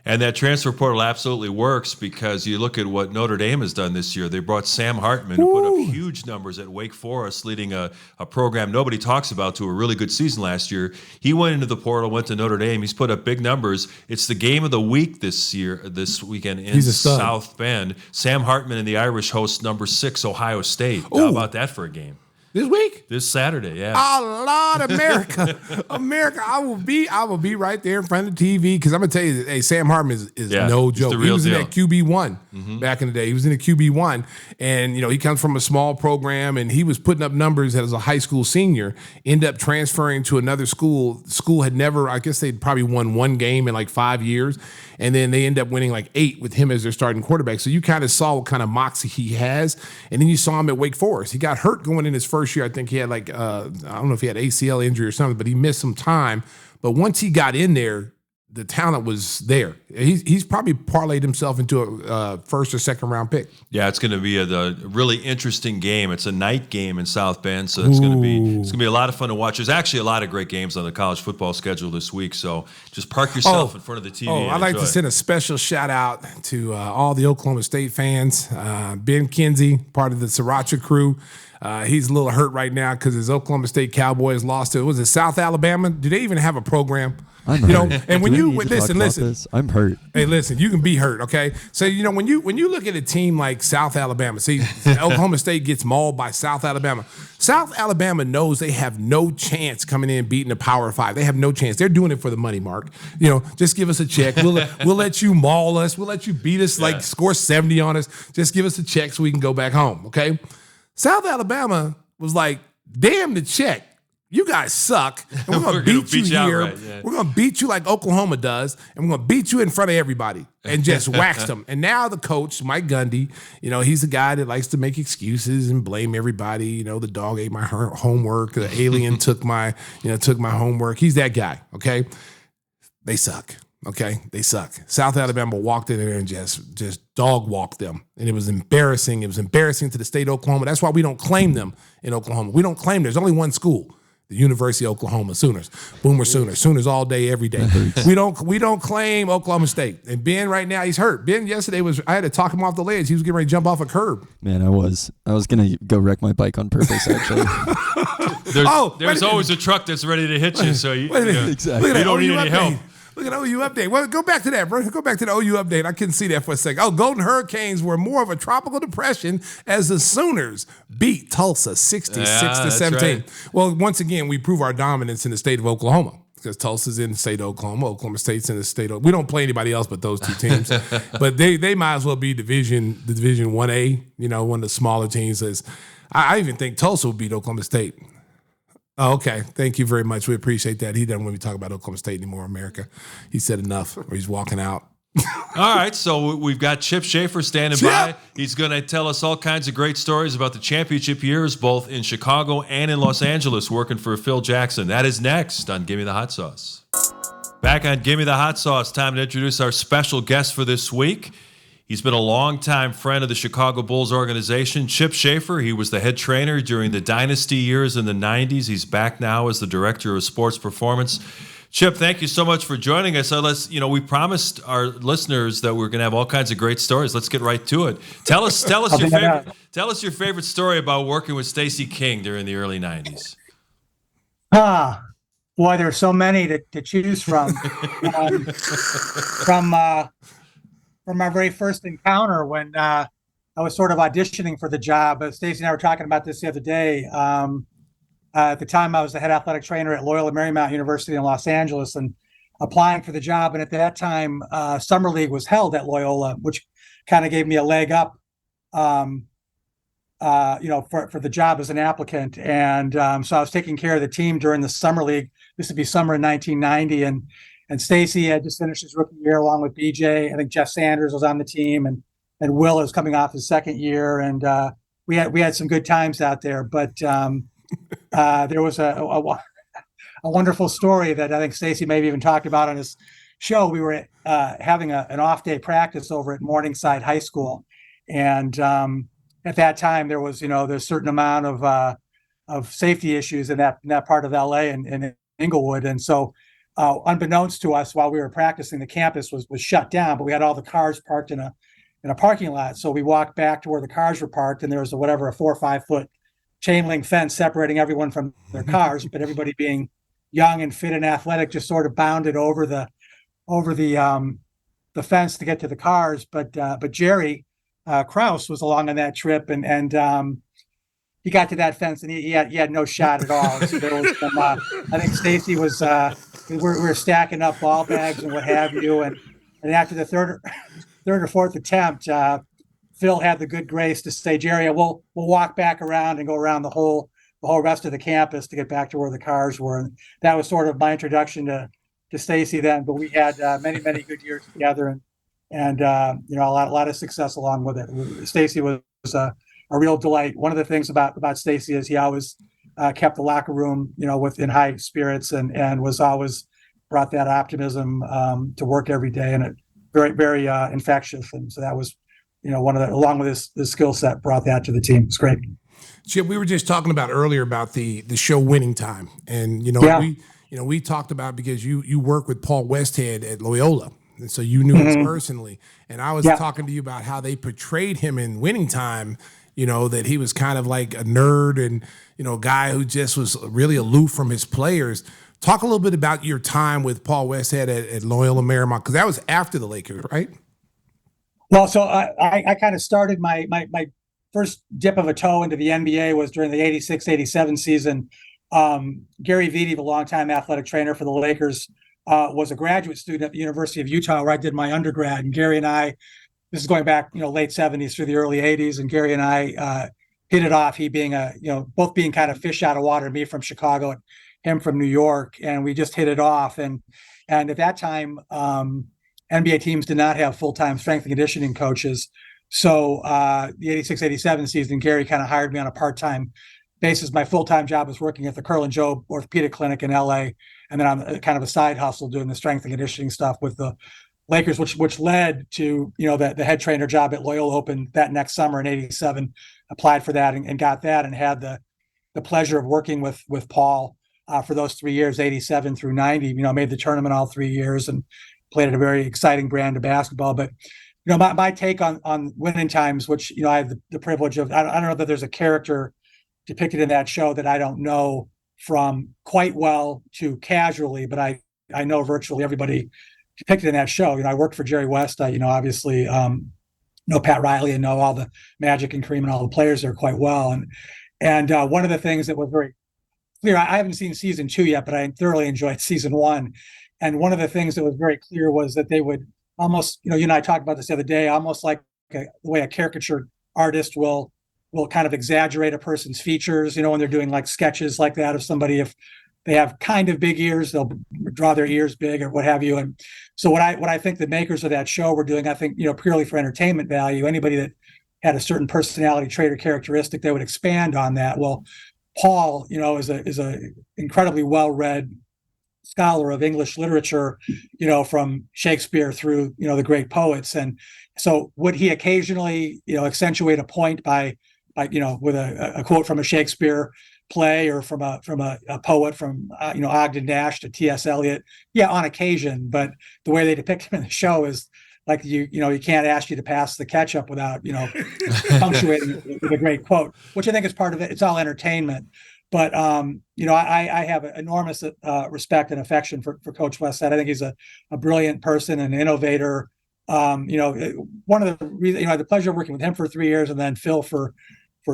And that transfer portal absolutely works because you look at what Notre Dame has done this year. They brought Sam Hartman, who put up huge numbers at Wake Forest, leading a program nobody talks about to a really good season last year. He went into the portal, went to Notre Dame. He's put up big numbers. It's the game of the week this weekend in South Bend. Sam Hartman and the Irish host number 6 Ohio State. How about that for a game? This week? This Saturday, yeah. Oh, Lord, America. America, I will be right there in front of the TV because I'm going to tell you, hey, Sam Hartman is no joke. He was in that QB1 back in the day. He was in the QB1, and, he comes from a small program, and he was putting up numbers as a high school senior, ended up transferring to another school. School had never, I guess they'd probably won one game in like 5 years, and then they end up winning like 8 with him as their starting quarterback. So you kind of saw what kind of moxie he has, and then you saw him at Wake Forest. He got hurt going in his first year. I think he had I don't know if he had ACL injury or something, but he missed some time. But once he got in there, the talent was there. He's probably parlayed himself into a first or second round pick. Yeah, it's going to be a really interesting game. It's a night game in South Bend, so it's going to be a lot of fun to watch. There's actually a lot of great games on the college football schedule this week, so just park yourself in front of the TV. I'd like to send a special shout out to all the Oklahoma State fans. Ben Kinsey, part of the Sriracha crew. He's a little hurt right now because his Oklahoma State Cowboys lost to, was it South Alabama? Do they even have a program? I'm hurt. And when you listen, I'm hurt. Hey, listen, you can be hurt, okay? So when you look at a team like South Alabama, see, Oklahoma State gets mauled by South Alabama. South Alabama knows they have no chance coming in beating the Power Five. They have no chance. They're doing it for the money, Mark. Just give us a check. We'll let you maul us. We'll let you beat us, score 70 on us. Just give us a check so we can go back home, okay? South Alabama was like, damn the check. You guys suck, and we're going to beat you here. Outright, yeah. We're going to beat you like Oklahoma does, and we're going to beat you in front of everybody and just waxed them. And now the coach, Mike Gundy, he's the guy that likes to make excuses and blame everybody. The dog ate my homework. The alien took my homework. He's that guy, okay? They suck, okay? They suck. South Alabama walked in there and just dog walked them, and it was embarrassing. It was embarrassing to the state of Oklahoma. That's why we don't claim them in Oklahoma. We don't claim there's only one school. The University of Oklahoma Sooners. Boomer Sooners. Sooners all day, every day. We don't claim Oklahoma State. And Ben right now, he's hurt. Ben yesterday I had to talk him off the ledge. He was getting ready to jump off a curb. Man, I was gonna go wreck my bike on purpose, actually. There's always a truck that's ready to hit you, so exactly. You don't need any help. Look at OU update. Well, go back to that, bro. Go back to the OU update. I couldn't see that for a second. Golden Hurricanes were more of a tropical depression as the Sooners beat Tulsa 66-17. Right. Well, once again, we prove our dominance in the state of Oklahoma because Tulsa's in the state of Oklahoma. Oklahoma State's in the state of. We don't play anybody else but those two teams. But they might as well be Division 1A. One of the smaller teams. I even think Tulsa will beat Oklahoma State. Oh, okay. Thank you very much. We appreciate that. He doesn't want me to talk about Oklahoma State anymore, America. He said enough, or he's walking out. All right, so we've got Chip Schaefer standing by. He's going to tell us all kinds of great stories about the championship years, both in Chicago and in Los Angeles, working for Phil Jackson. That is next on Gimme the Hot Sauce. Back on Gimme the Hot Sauce, time to introduce our special guest for this week. He's been a longtime friend of the Chicago Bulls organization, Chip Schaefer. He was the head trainer during the dynasty years in the 90s. He's back now as the director of sports performance. Chip, thank you so much for joining us. So we promised our listeners that we're going to have all kinds of great stories. Let's get right to it. Tell us your favorite story about working with Stacey King during the early 90s. Boy, there's so many to choose from. From our very first encounter when I was sort of auditioning for the job. Stacey and I were talking about this the other day. At the time, I was the head athletic trainer at Loyola Marymount University in Los Angeles and applying for the job. And at that time, Summer League was held at Loyola, which kind of gave me a leg up, for the job as an applicant. And so I was taking care of the team during the Summer League. This would be summer in 1990. And Stacey had just finished his rookie year along with BJ. I think Jeff Sanders was on the team, and Will was coming off his second year. And we had some good times out there. But there was a wonderful story that I think Stacey maybe even talked about on his show. We were having an off day practice over at Morningside High School, and at that time there was there's a certain amount of safety issues in that part of LA and in Inglewood, and so. Unbeknownst to us, while we were practicing, the campus was shut down, but we had all the cars parked in a parking lot. So we walked back to where the cars were parked, and there was a 4 or 5 foot chain link fence separating everyone from their cars. But everybody being young and fit and athletic, just sort of bounded over the fence to get to the cars. But Jerry Krause was along on that trip, and he got to that fence, and he had no shot at all. So there was some. I think Stacey was. We were stacking up ball bags and what have you, and after the third or fourth attempt, Phil had the good grace to say, "Jerry, we'll walk back around and go around the whole rest of the campus to get back to where the cars were." And that was sort of my introduction to Stacey then. But we had many good years together, and a lot of success along with it. Stacey was a real delight. One of the things about Stacey is he always kept the locker room, in high spirits and was always brought that optimism to work every day, and it very, very infectious. And so that was, one of the, along with his skill set, brought that to the team. It's great. Chip, we were just talking about earlier about the show Winning Time, and we talked about, because you work with Paul Westhead at Loyola, and so you knew him personally. And I was talking to you about how they portrayed him in Winning Time. That he was kind of like a nerd and a guy who just was really aloof from his players. Talk a little bit about your time with Paul Westhead at Loyola Marymount, because that was after the Lakers, right? Well, so I kind of started my first dip of a toe into the NBA was during the 86-87 season. Gary Vitti, the longtime athletic trainer for the Lakers, was a graduate student at the University of Utah, where I did my undergrad. And Gary and I, this is going back, late 70s through the early 80s, and Gary and I hit it off. He being both being kind of fish out of water, me from Chicago and him from New York, and we just hit it off. And at that time, NBA teams did not have full-time strength and conditioning coaches. So the 86-87 season, Gary kind of hired me on a part-time basis. My full-time job was working at the Curl and Joe Orthopedic Clinic in LA, and then on kind of a side hustle doing the strength and conditioning stuff with the Lakers, which led to the head trainer job at Loyola opened that next summer in '87. Applied for that and got that, and had the pleasure of working with Paul for those 3 years, '87 through '90. Made the tournament all 3 years and played at a very exciting brand of basketball. But my take on Winning Times, which I have the privilege of, I don't know that there's a character depicted in that show that I don't know from quite well to casually, but I know virtually everybody depicted in that show. I worked for Jerry West. I obviously know Pat Riley and know all the Magic and Kareem and all the players there quite well. And one of the things that was very clear, I haven't seen season 2 yet, but I thoroughly enjoyed season 1. And one of the things that was very clear was that they would almost, you and I talked about this the other day, almost like the way a caricature artist will kind of exaggerate a person's features, when they're doing like sketches like that of somebody. If they have kind of big ears, they'll draw their ears big or what have you. And so what I think the makers of that show were doing, I think, purely for entertainment value, anybody that had a certain personality trait or characteristic, they would expand on that. Well, Paul, is a incredibly well-read scholar of English literature, from Shakespeare through, the great poets. And so would he occasionally, accentuate a point by with a quote from a Shakespeare play or from a poet, from Ogden Nash to T.S. Eliot? Yeah, on occasion. But the way they depict him in the show is like you can't ask you to pass the ketchup without punctuating with a great quote, which I think is part of it. It's all entertainment. But I have enormous respect and affection for Coach Westhead. I think he's a brilliant person, an innovator. One of the reasons, I had the pleasure of working with him for 3 years, and then Phil for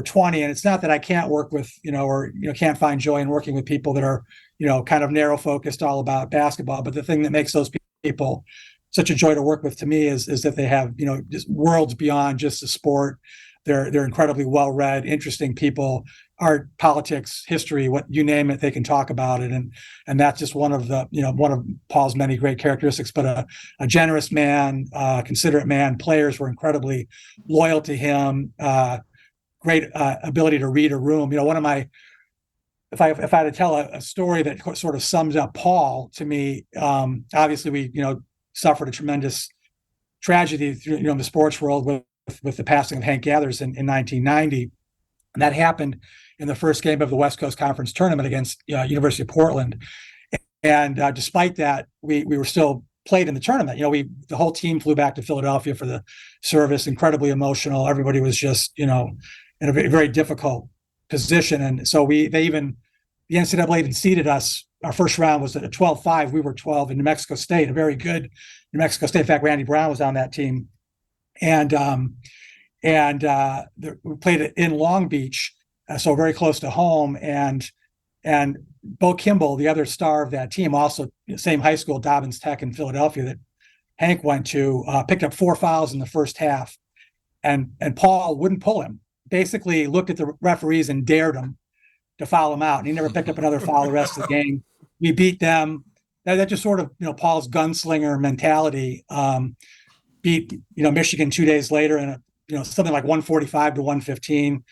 20. And it's not that I can't work with, or can't find joy in working with people that are, kind of narrow focused, all about basketball. But the thing that makes those people such a joy to work with to me is that they have, just worlds beyond just the sport. They're incredibly well-read, interesting people, art, politics, history, what you name it, they can talk about it. And that's just one of Paul's many great characteristics, but a generous man, considerate man. Players were incredibly loyal to him, great ability to read a room. One of my, if I had to tell a story that sort of sums up Paul to me, obviously we, suffered a tremendous tragedy through, the sports world with the passing of Hank Gathers in 1990. And that happened in the first game of the West Coast Conference tournament against University of Portland. And despite that, we were still played in the tournament. The whole team flew back to Philadelphia for the service, incredibly emotional. Everybody was just, in a very, very difficult position. And so the NCAA even seeded us. Our first round was at a 12-5. We were 12 in New Mexico State, a very good New Mexico State. In fact, Randy Brown was on that team. And we played it in Long Beach, so very close to home. And Bo Kimball, the other star of that team, also same high school, Dobbins Tech in Philadelphia, that Hank went to, picked up 4 fouls in the first half, and Paul wouldn't pull him. Basically, looked at the referees and dared them to foul him out, and he never picked up another foul the rest of the game. We beat them. That just sort of Paul's gunslinger mentality. Beat Michigan 2 days later in something like 145 to 115.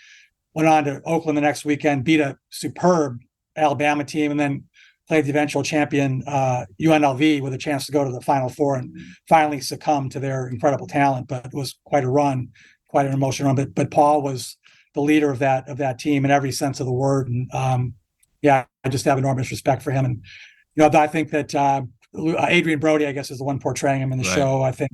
Went on to Oakland the next weekend, beat a superb Alabama team, and then played the eventual champion UNLV with a chance to go to the Final Four and finally succumbed to their incredible talent. But it was quite a run, quite an emotional run. But Paul was the leader of that team in every sense of the word. And I just have enormous respect for him. And I think that Adrian Brody, I guess, is the one portraying him in the show. I think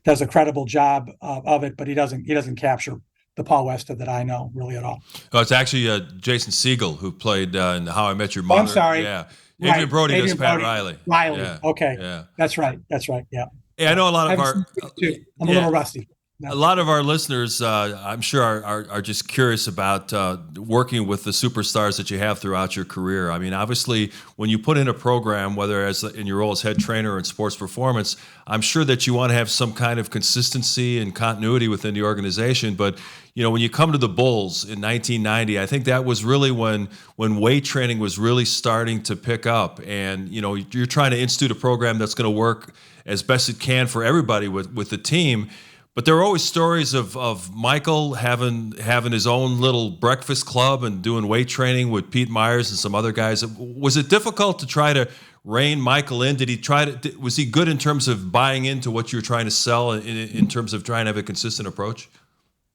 does a credible job of it, but he doesn't capture the Paul Westhead that I know really at all. Oh, it's actually Jason Segel who played in How I Met Your Mother. I'm sorry. Yeah. Adrian Brody does Pat Riley. Yeah. Okay. Yeah. That's right. Yeah. Yeah, I know a lot of I'm a little rusty. A lot of our listeners, I'm sure, are just curious about working with the superstars that you have throughout your career. I mean, obviously, when you put in a program, whether as in your role as head trainer or in sports performance, I'm sure that you want to have some kind of consistency and continuity within the organization. But when you come to the Bulls in 1990, I think that was really when weight training was really starting to pick up, and you're trying to institute a program that's going to work as best it can for everybody with the team. But there are always stories of Michael having his own little breakfast club and doing weight training with Pete Myers and some other guys. Was it difficult to try to rein Michael in? Was he good in terms of buying into what you were trying to sell in terms of trying to have a consistent approach?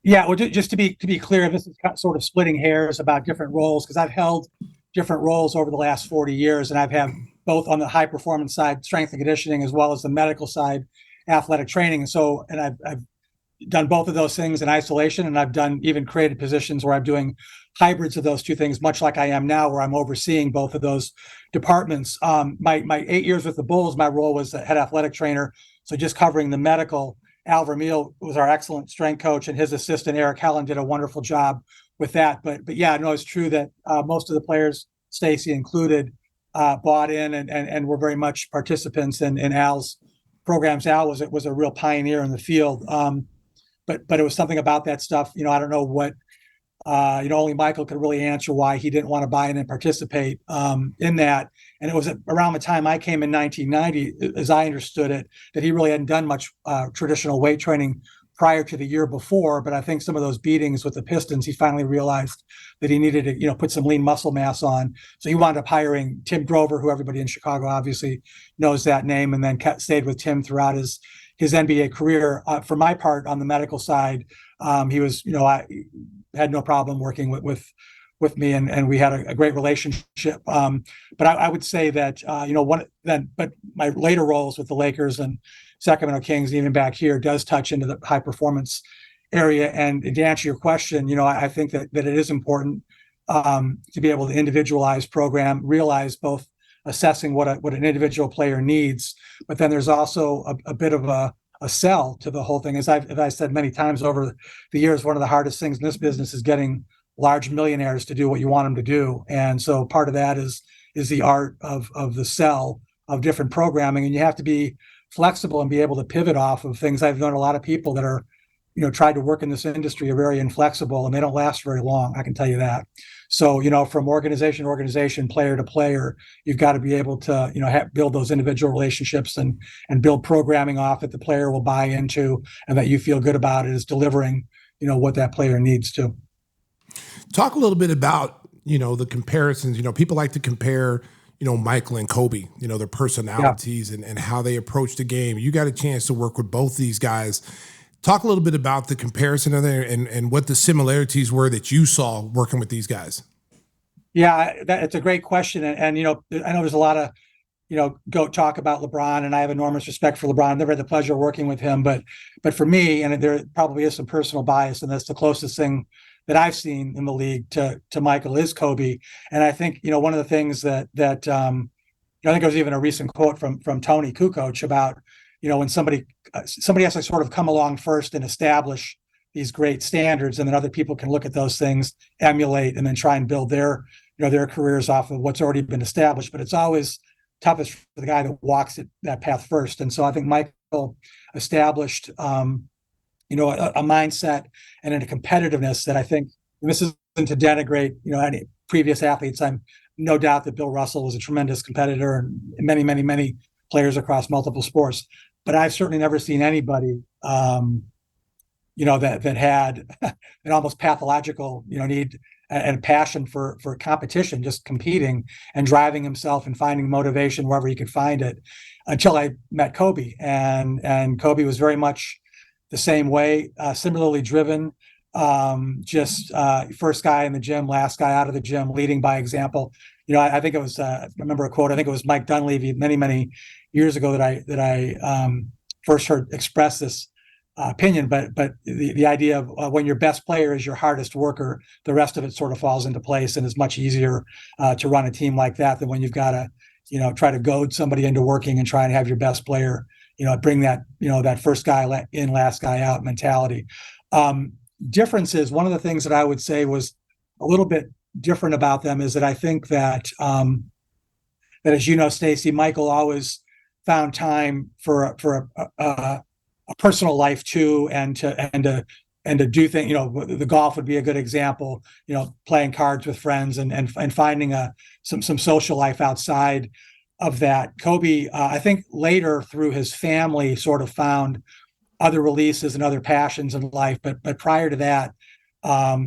Yeah, well, just to be clear, this is sort of splitting hairs about different roles, because I've held different roles over the last 40 years, and I've had both on the high performance side, strength and conditioning, as well as the medical side, athletic training. And I've done both of those things in isolation, and I've done even created positions where I'm doing hybrids of those two things, much like I am now, where I'm overseeing both of those departments. My 8 years with the Bulls, my role was the head athletic trainer, so just covering the medical. Al Vermeil was our excellent strength coach, and his assistant Eric Helen did a wonderful job with that. But yeah, no, it's true that most of the players, Stacey included, bought in and were very much participants in Al's programs. Al was a real pioneer in the field. But it was something about that stuff. I don't know what, only Michael could really answer why he didn't want to buy in and participate in that. And it was around the time I came in 1990, as I understood it, that he really hadn't done much traditional weight training prior to the year before. But I think some of those beatings with the Pistons, he finally realized that he needed to, put some lean muscle mass on. So he wound up hiring Tim Grover, who everybody in Chicago obviously knows that name, and then stayed with Tim throughout his NBA career. For my part, on the medical side, he was, I had no problem working with me, and we had a great relationship. But I would say that, but my later roles with the Lakers and Sacramento Kings, and even back here, does touch into the high performance area. And to answer your question, I think that it is important to be able to individualize program, realize both assessing what an individual player needs, but then there's also a bit of a sell to the whole thing. As I've said many times over the years, one of the hardest things in this business is getting large millionaires to do what you want them to do. And so part of that is the art of the sell of different programming. And you have to be flexible and be able to pivot off of things. I've known a lot of people that are, tried to work in this industry are very inflexible, and they don't last very long. I can tell you that. So, from organization to organization, player to player, you've got to be able to, build those individual relationships and build programming off that the player will buy into, and that you feel good about it is delivering, what that player needs to. Talk a little bit about, the comparisons. People like to compare, Michael and Kobe, their personalities and how they approach the game. You got a chance to work with both these guys. Talk a little bit about the comparison of there and what the similarities were that you saw working with these guys. Yeah, it's a great question. And I know there's a lot of, Gote talk about LeBron, and I have enormous respect for LeBron. I've never had the pleasure of working with him, but for me, and there probably is some personal bias, and that's the closest thing that I've seen in the league to Michael is Kobe. And I think, one of the things that I think there was even a recent quote from Tony Kukoc about, when somebody has to sort of come along first and establish these great standards, and then other people can look at those things, emulate, and then try and build their careers off of what's already been established. But it's always toughest for the guy that walks that path first. And so I think Michael established, a mindset and a competitiveness that I think, and this isn't to denigrate, any previous athletes. I'm no doubt that Bill Russell was a tremendous competitor, and many, many, many players across multiple sports. But I've certainly never seen anybody, that had an almost pathological, need and passion for competition, just competing and driving himself and finding motivation wherever he could find it, until I met Kobe. And Kobe was very much the same way, similarly driven, first guy in the gym, last guy out of the gym, leading by example. I think it was, I remember a quote, I think it was Mike Dunleavy many, many years ago that I first heard express this opinion, but the idea of when your best player is your hardest worker, the rest of it sort of falls into place, and is much easier to run a team like that than when you've got to, try to goad somebody into working and try and have your best player, bring that, that first guy in, last guy out mentality. Differences. One of the things that I would say was a little bit different about them is that I think that, that as you know, Stacey, Michael always found time for a personal life too, and to do things. The golf would be a good example. Playing cards with friends and finding some social life outside of that. Kobe, I think later through his family, sort of found other releases and other passions in life, but prior to that,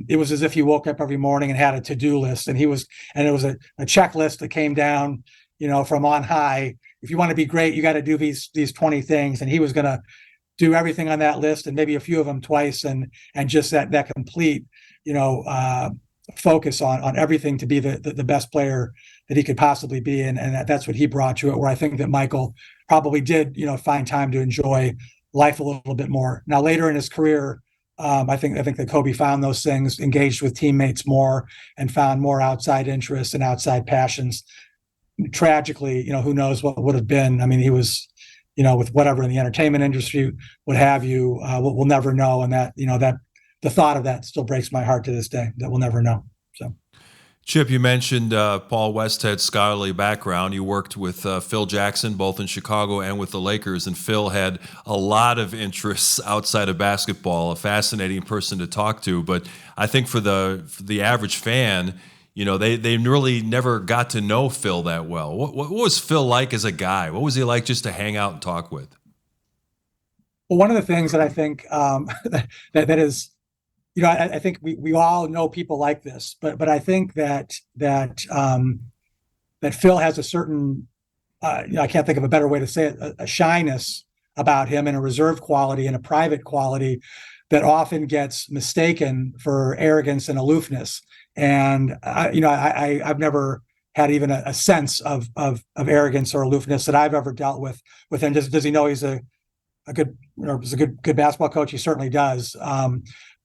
it was as if he woke up every morning and had a to-do list, and it was a checklist that came down, from on high. If you want to be great, you got to do these 20 things, and he was going to do everything on that list, and maybe a few of them twice, and just that complete, focus on everything to be the best player that he could possibly be, and that's what he brought to it. Where I think that Michael probably did, find time to enjoy life a little bit more. Now later in his career, I think that Kobe found those things, engaged with teammates more, and found more outside interests and outside passions. Tragically, who knows what would have been. I mean, he was, with whatever in the entertainment industry, what have you, we'll never know. And that, that the thought of that still breaks my heart to this day, that we'll never know. So. Chip, you mentioned Paul Westhead's scholarly background. You worked with Phil Jackson, both in Chicago and with the Lakers, and Phil had a lot of interests outside of basketball, a fascinating person to talk to. But I think for the average fan, they really never got to know Phil that well. What was Phil like as a guy? What was he like just to hang out and talk with? Well, one of the things that I think that is, I think we all know people like this, but I think that Phil has a certain, I can't think of a better way to say it, a shyness about him, and a reserved quality and a private quality that often gets mistaken for arrogance and aloofness. And I've never had even a sense of arrogance or aloofness that I've ever dealt with him. Does he know he's a good basketball coach? He certainly does.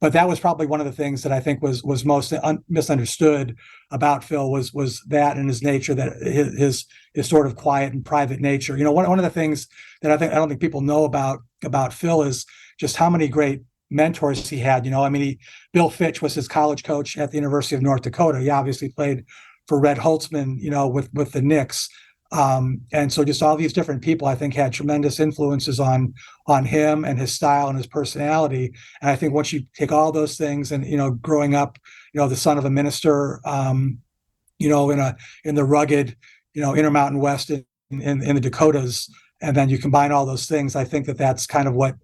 But that was probably one of the things that I think was most misunderstood about Phil was that, and his nature, that his sort of quiet and private nature. One of the things that I don't think people know about Phil is just how many great mentors he had. Bill Fitch was his college coach at the University of North Dakota. He obviously played for Red Holtzman, with the Knicks. And so just all these different people, I think, had tremendous influences on him and his style and his personality. And I think once you take all those things and, growing up, the son of a minister, in the rugged, Intermountain West in the Dakotas, and then you combine all those things, I think that that's kind of what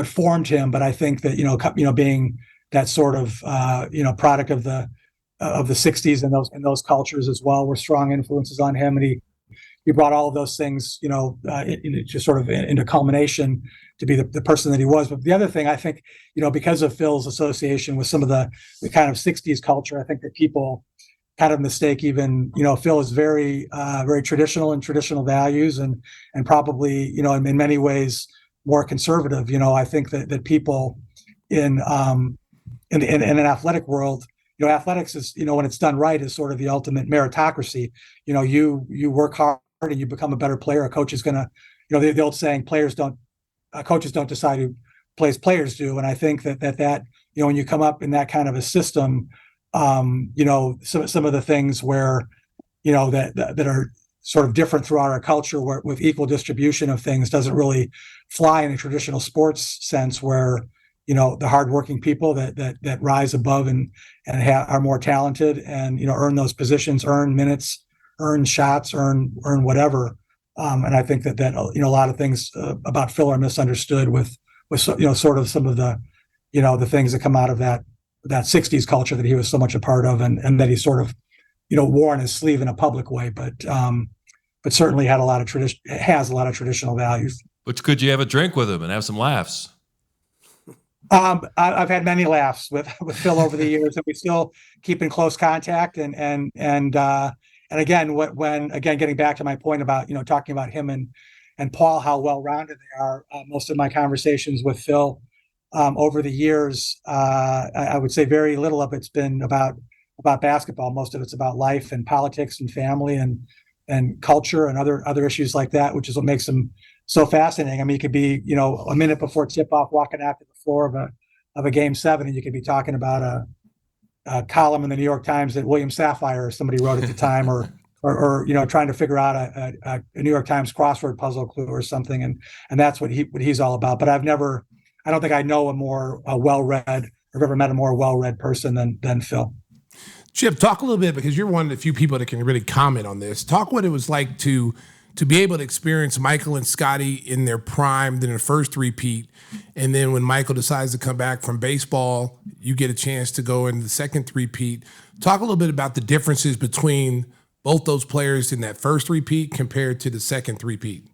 formed him. But I think that, being that sort of, product of the 60s and those cultures as well were strong influences on him. And he brought all of those things, just sort of into culmination to be the person that he was. But the other thing, I think, because of Phil's association with some of the kind of 60s culture, I think that people kind of mistake even, Phil is very, very traditional in traditional values, and probably, in many ways more conservative. I think that people in an athletic world, athletics is, when it's done right, is sort of the ultimate meritocracy. You work hard and you become a better player. A coach is going to, the old saying, coaches don't decide who plays, players do. And I think that when you come up in that kind of a system, some of the things where, that are sort of different throughout our culture, where with equal distribution of things doesn't really fly in a traditional sports sense, where, the hardworking people that rise above and are more talented and, earn those positions, earn minutes, earn shots, earn whatever. And I think that a lot of things about Phil are misunderstood with sort of some of the, the things that come out of that that 60s culture that he was so much a part of, and that he sort of, wore on his sleeve in a public way, but certainly had a lot of has a lot of traditional values. But could you have a drink with him and have some laughs? I've had many laughs with Phil over the years, and we still keep in close contact. And again, when getting back to my point about talking about him and Paul, how well-rounded they are. Most of my conversations with Phil over the years, I would say very little of it's been about basketball. Most of it's about life and politics and family and culture and other issues like that, which is what makes him so fascinating. I mean, you could be, a minute before tip-off walking out to the floor of a game 7, and you could be talking about a column in the New York Times that William Safire or somebody wrote at the time, or trying to figure out a New York Times crossword puzzle clue or something, and that's what he's all about. But I don't think I know a more well-read, or ever met a more well-read person than Phil. Chip, talk a little bit, because you're one of the few people that can really comment on this. Talk what it was like to be able to experience Michael and Scotty in their prime, then their first three-peat, and then when Michael decides to come back from baseball, you get a chance to go in the second three-peat. Talk a little bit about the differences between both those players in that first three-peat compared to the second three-peat.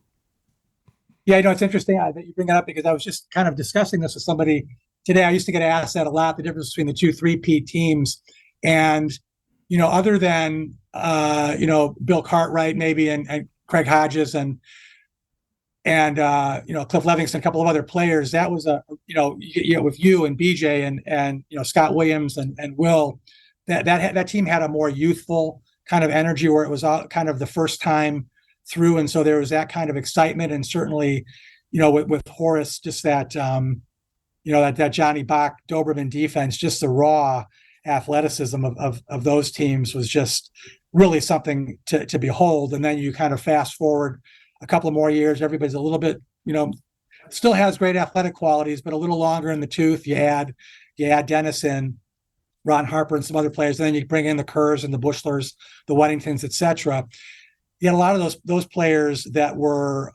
Yeah, it's interesting that you bring it up, because I was just kind of discussing this with somebody today. I used to get asked that a lot, the difference between the two three-peat teams. And, other than, Bill Cartwright maybe and Craig Hodges and Cliff Levingston, a couple of other players, that was with you and BJ and Scott Williams and Will, that team had a more youthful kind of energy, where it was all kind of the first time through. And so there was that kind of excitement, and certainly, with Horace, just that, that Johnny Bach Doberman defense, just the raw athleticism of those teams was just really something to behold. And then you kind of fast forward a couple of more years, everybody's a little bit, still has great athletic qualities, but a little longer in the tooth. You add Denis in, Ron Harper and some other players, and then you bring in the Kerrs and the Bushlers, the Weddingtons, etc. You had a lot of those players that were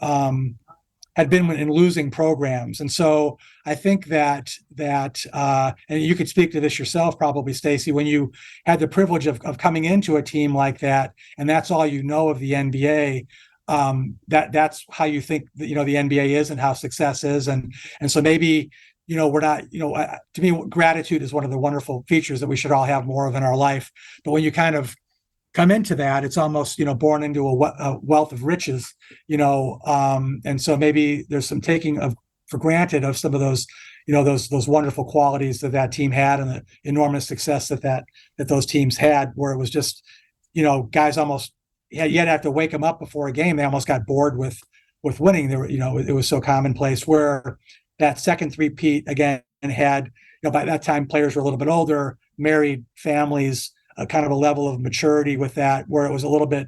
had been in losing programs. And so I think that and you could speak to this yourself probably, Stacey, when you had the privilege of coming into a team like that, and that's all you know of the NBA, that's how you think that, the NBA is and how success is. And so maybe, we're not, to me, gratitude is one of the wonderful features that we should all have more of in our life. But when you kind of come into that, it's almost, born into a wealth of riches, and so maybe there's some taking for granted of some of those, those wonderful qualities that team had, and the enormous success that those teams had, where it was just, guys almost, you had to have to wake them up before a game. They almost got bored with winning. They were, it was so commonplace, where that second three-peat again had, by that time players were a little bit older, married, families, kind of a level of maturity with that, where it was a little bit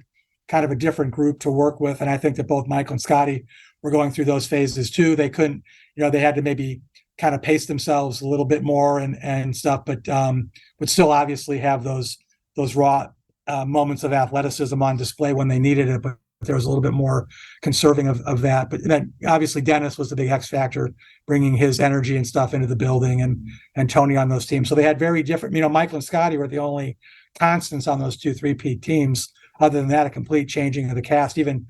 kind of a different group to work with. And I think that both Michael and Scotty were going through those phases too. They couldn't, they had to maybe kind of pace themselves a little bit more and stuff, but still obviously have those raw moments of athleticism on display when they needed it. But there was a little bit more conserving of that. But then obviously Denis was the big X factor, bringing his energy and stuff into the building, and Tony on those teams. So they had very different, Michael and Scotty were the only constants on those 2 3-peat teams. Other than that, a complete changing of the cast, even,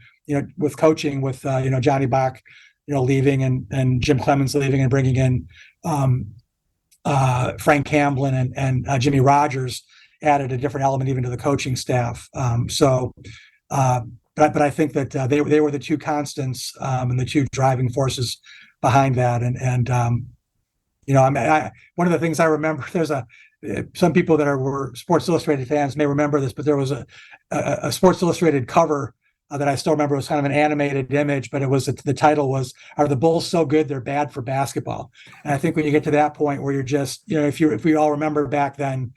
with coaching with, Johnny Bach, leaving and Jim Clemens leaving and bringing in Frank Camblin and Jimmy Rogers added a different element even to the coaching staff. But I think that they were the two constants and the two driving forces behind that. And one of the things I remember, there's some people that were Sports Illustrated fans may remember this, but there was a Sports Illustrated cover that I still remember. It was kind of an animated image, but the title was, "Are the Bulls so good they're bad for basketball?" And I think when you get to that point where you're just, if we all remember back then,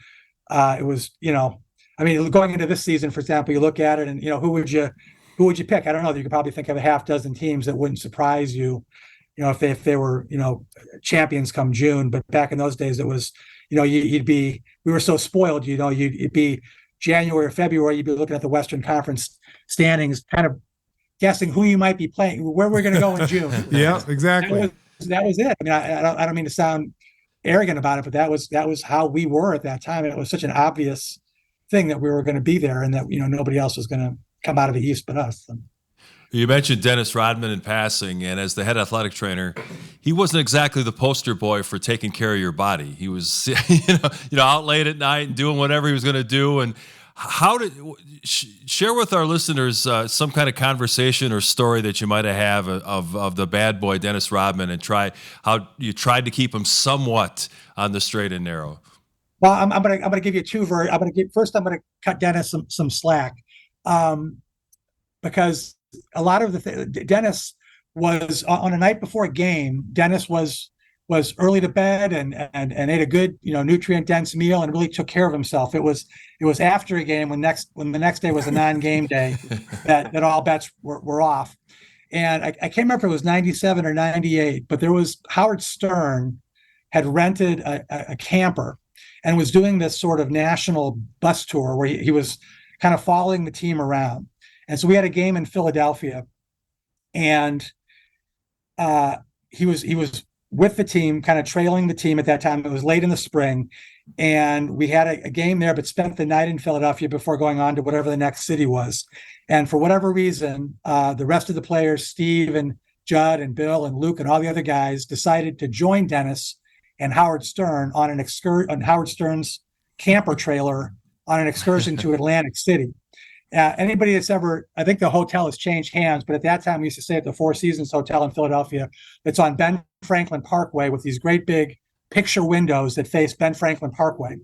it was, going into this season, for example, you look at it and, who would you pick? I don't know. You could probably think of a half dozen teams that wouldn't surprise you, if they were, champions come June. But back in those days, it was, we were so spoiled, it'd be January or February, you'd be looking at the Western Conference standings, kind of guessing who you might be playing, where we're going to go in June. Yeah, exactly. That was it. I mean, I don't mean to sound arrogant about it, but that was how we were at that time. It was such an obvious thing that we were going to be there, and that nobody else was going to come out of the East but us. You mentioned Dennis Rodman in passing, and as the head athletic trainer, he wasn't exactly the poster boy for taking care of your body. He was, out late at night and doing whatever he was going to do. And share with our listeners some kind of conversation or story that you might have of the bad boy Dennis Rodman, and how you tried to keep him somewhat on the straight and narrow. Well, I'm gonna give you I'm gonna cut Dennis some slack, because a lot of Dennis was on a night before a game. Dennis was early to bed and ate a good, nutrient dense meal and really took care of himself. It was after a game when the next day was a non-game day that all bets were off. And I can't remember if it was 97 or 98, but there was Howard Stern had rented a camper and was doing this sort of national bus tour where he was kind of following the team around. And so we had a game in Philadelphia, and he was with the team, kind of trailing the team at that time. It was late in the spring, and we had a game there, but spent the night in Philadelphia before going on to whatever the next city was. And for whatever reason, the rest of the players, Steve and Judd and Bill and Luke and all the other guys, decided to join Dennis and Howard Stern on Howard Stern's camper trailer on an excursion to Atlantic City. Anybody that's I think the hotel has changed hands, but at that time we used to stay at the Four Seasons Hotel in Philadelphia. It's on Ben Franklin Parkway with these great big picture windows that face Ben Franklin Parkway.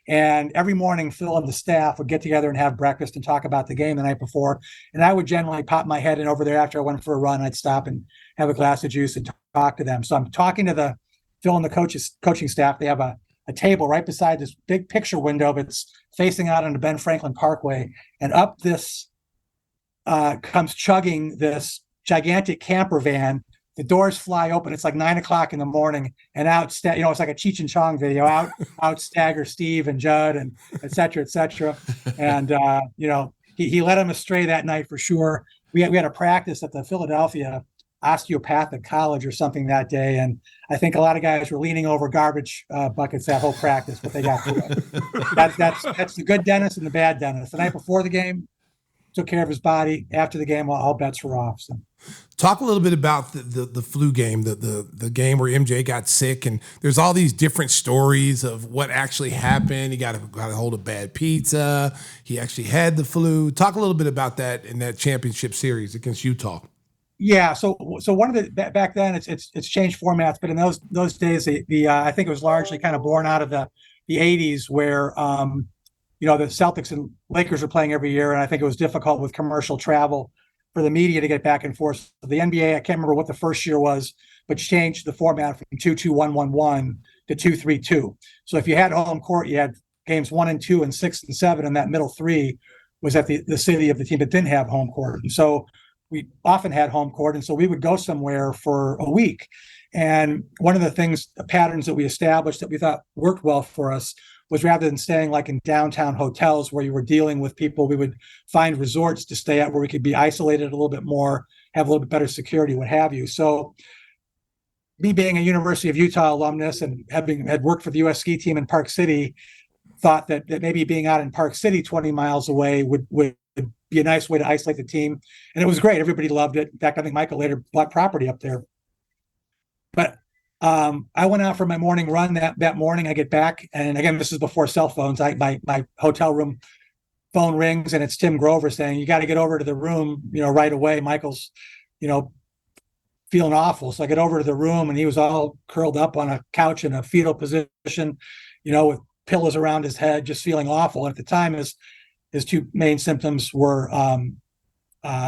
And every morning, Phil and the staff would get together and have breakfast and talk about the game the night before. And I would generally pop my head in over there after I went for a run. I'd stop and have a glass of juice and talk to them. So I'm talking to Phil and the coaching staff. They have a table right beside this big picture window that's facing out onto Ben Franklin Parkway. And up this comes chugging this gigantic camper van. The doors fly open. It's like 9 o'clock in the morning, and it's like a Cheech and Chong video. Out stagger Steve and Judd and et cetera, et cetera. And he led him astray that night for sure. We had a practice at the Philadelphia Osteopathic College or something that day, and I think a lot of guys were leaning over garbage buckets that whole practice, but they got through it. That's the good Dennis and the bad Dennis. The night before the game, took care of his body. After the game, all bets were off. So. Talk a little bit about the flu game, the game where MJ got sick, and there's all these different stories of what actually happened. He got a hold of bad pizza. He actually had the flu. Talk a little bit about that in that championship series against Utah. Yeah, so one of the back then it's changed formats, but in those days I think it was largely kind of born out of the 80s where the Celtics and Lakers were playing every year, and I think it was difficult with commercial travel for the media to get back and forth. The NBA, I can't remember what the first year was, but changed the format from 2-2-1-1-1 to 2-3-2. So if you had home court, you had games 1 and 2 and 6 and 7, and that middle 3 was at the city of the team that didn't have home court. And so we often had home court, and so we would go somewhere for a week. And one of the patterns that we established that we thought worked well for us was rather than staying like in downtown hotels where you were dealing with people, we would find resorts to stay at where we could be isolated a little bit more, have a little bit better security, what have you. So me being a University of Utah alumnus and had worked for the U.S. ski team in Park City, thought that maybe being out in Park City 20 miles away would be a nice way to isolate the team. And it was great. Everybody loved it. In fact, I think Michael later bought property up there. But I went out for my morning run that morning. I get back, and again, this is before cell phones. My hotel room phone rings, and it's Tim Grover saying, "You got to get over to the room, right away. Michael's, feeling awful." So I get over to the room, and he was all curled up on a couch in a fetal position, with pillows around his head, just feeling awful. And at the time, his two main symptoms were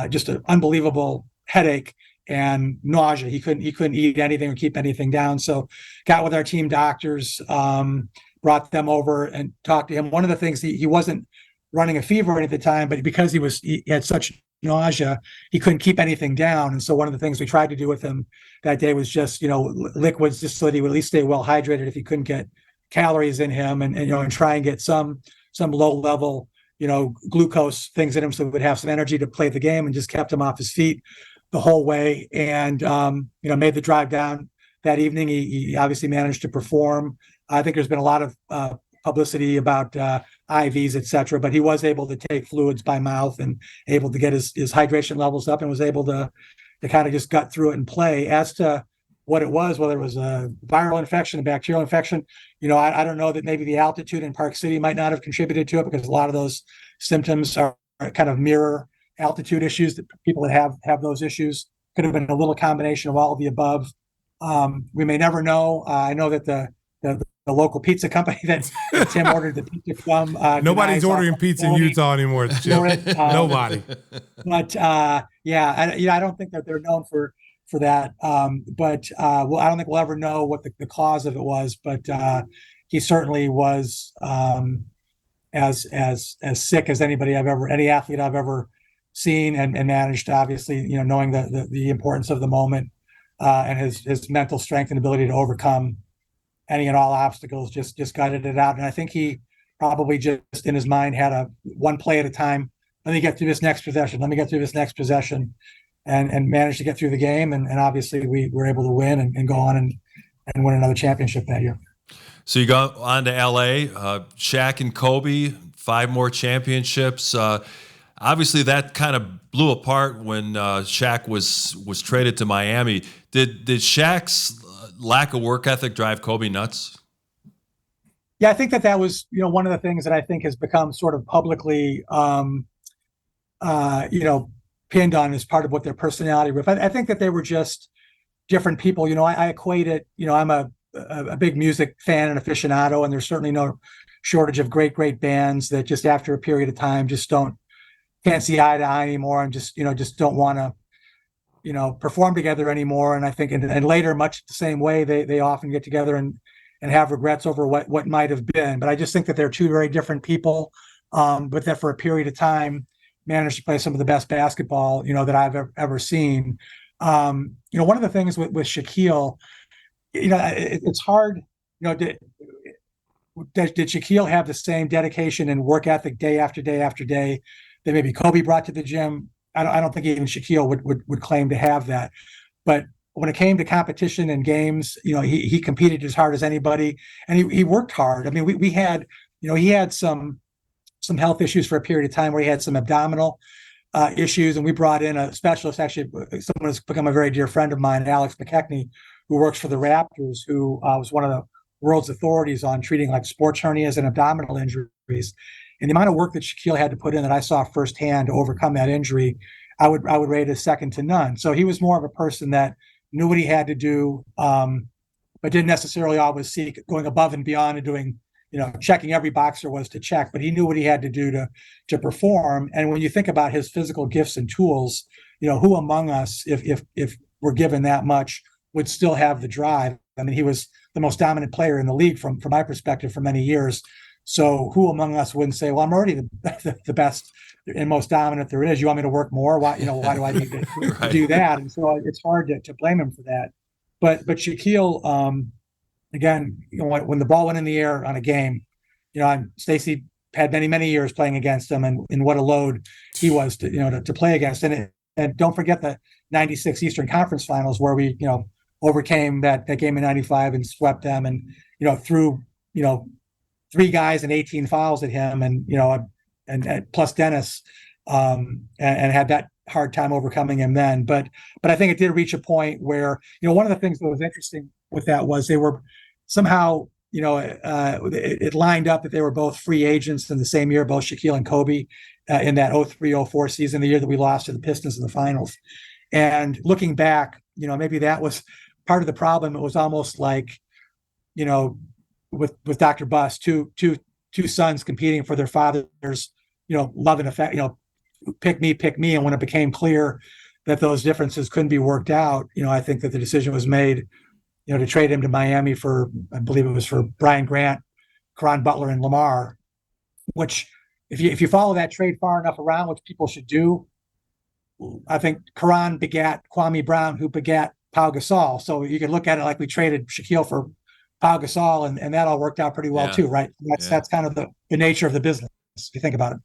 just an unbelievable headache and nausea. He couldn't eat anything or keep anything down. So got with our team doctors, brought them over and talked to him. One of the things, he wasn't running a fever at the time, but because he had such nausea, he couldn't keep anything down. And so one of the things we tried to do with him that day was just, liquids, just so that he would at least stay well hydrated if he couldn't get calories in him, and try and get some low level, glucose things in him so he would have some energy to play the game, and just kept him off his feet the whole way. And, made the drive down that evening. He obviously managed to perform. I think there's been a lot of publicity about IVs, et cetera, but he was able to take fluids by mouth and able to get his hydration levels up and was able to kind of just gut through it and play. As to what it was, whether it was a viral infection, a bacterial infection, I don't know that maybe the altitude in Park City might not have contributed to it, because a lot of those symptoms are kind of mirror altitude issues, that people that have those issues. Could have been a little combination of all of the above. We may never know. I know that the local pizza company that Tim ordered the pizza from. Nobody's ordering pizza in Utah anymore. Nobody. But I don't think that they're known for that. But I don't think we'll ever know what the cause of it was. But he certainly was as sick as any athlete I've ever seen, and managed, obviously, knowing the importance of the moment, and his mental strength and ability to overcome any and all obstacles, just gutted it out. And I think he probably just in his mind had a one play at a time. Let me get through this next possession. And managed to get through the game. And obviously we were able to win and go on and win another championship that year. So you go on to LA, Shaq and Kobe, 5 more championships. Obviously, that kind of blew apart when Shaq was traded to Miami. Did Shaq's lack of work ethic drive Kobe nuts? Yeah, I think that was one of the things that I think has become sort of publicly pinned on as part of what their personality was. I think that they were just different people. I equate it. I'm a big music fan and aficionado, and there's certainly no shortage of great bands that just after a period of time just can't see eye to eye anymore, and just don't want to perform together anymore. And I think and later, much the same way, they often get together and have regrets over what might have been. But I just think that they're two very different people, but that for a period of time managed to play some of the best basketball that I've ever seen. One of the things with Shaquille, it's hard. Did Shaquille have the same dedication and work ethic day after day after day that maybe Kobe brought to the gym? I don't think even Shaquille would claim to have that. But when it came to competition and games, he competed as hard as anybody, and he worked hard. I mean, we had, he had some health issues for a period of time where he had some abdominal issues, and we brought in a specialist, actually someone who's become a very dear friend of mine, Alex McKechnie, who works for the Raptors, who was one of the world's authorities on treating like sports hernias and abdominal injuries. And the amount of work that Shaquille had to put in that I saw firsthand to overcome that injury, I would rate as second to none. So he was more of a person that knew what he had to do, but didn't necessarily always seek going above and beyond and doing, checking every box there was to check. But he knew what he had to do to perform. And when you think about his physical gifts and tools, who among us, if we're given that much, would still have the drive? I mean, he was the most dominant player in the league from my perspective for many years. So who among us wouldn't say, well, I'm already the best and most dominant there is. You want me to work more? Why do I need to Right. do that? And so it's hard to blame him for that. But Shaquille, again, when the ball went in the air on a game, Stacey had many years playing against him, and what a load he was to play against. And don't forget the '96 Eastern Conference Finals where we overcame that game in '95 and swept them, and threw 3 guys and 18 fouls at him, and plus Denis, and had that hard time overcoming him then. But I think it did reach a point where one of the things that was interesting with that was they were somehow it lined up that they were both free agents in the same year, both Shaquille and Kobe, in that 03-04 season, the year that we lost to the Pistons in the finals. And looking back, maybe that was part of the problem. It was almost like with Dr. Bus, two sons competing for their father's love and affect, pick me. And when it became clear that those differences couldn't be worked out, I think that the decision was made to trade him to Miami for, I believe it was for Brian Grant, Caron Butler, and Lamar, which if you follow that trade far enough around, which people should do, I think Caron begat Kwame Brown, who begat Pau Gasol. So you can look at it like we traded Shaquille for Pau Gasol, and that all worked out pretty well too, right? That's kind of the nature of the business, if you think about it.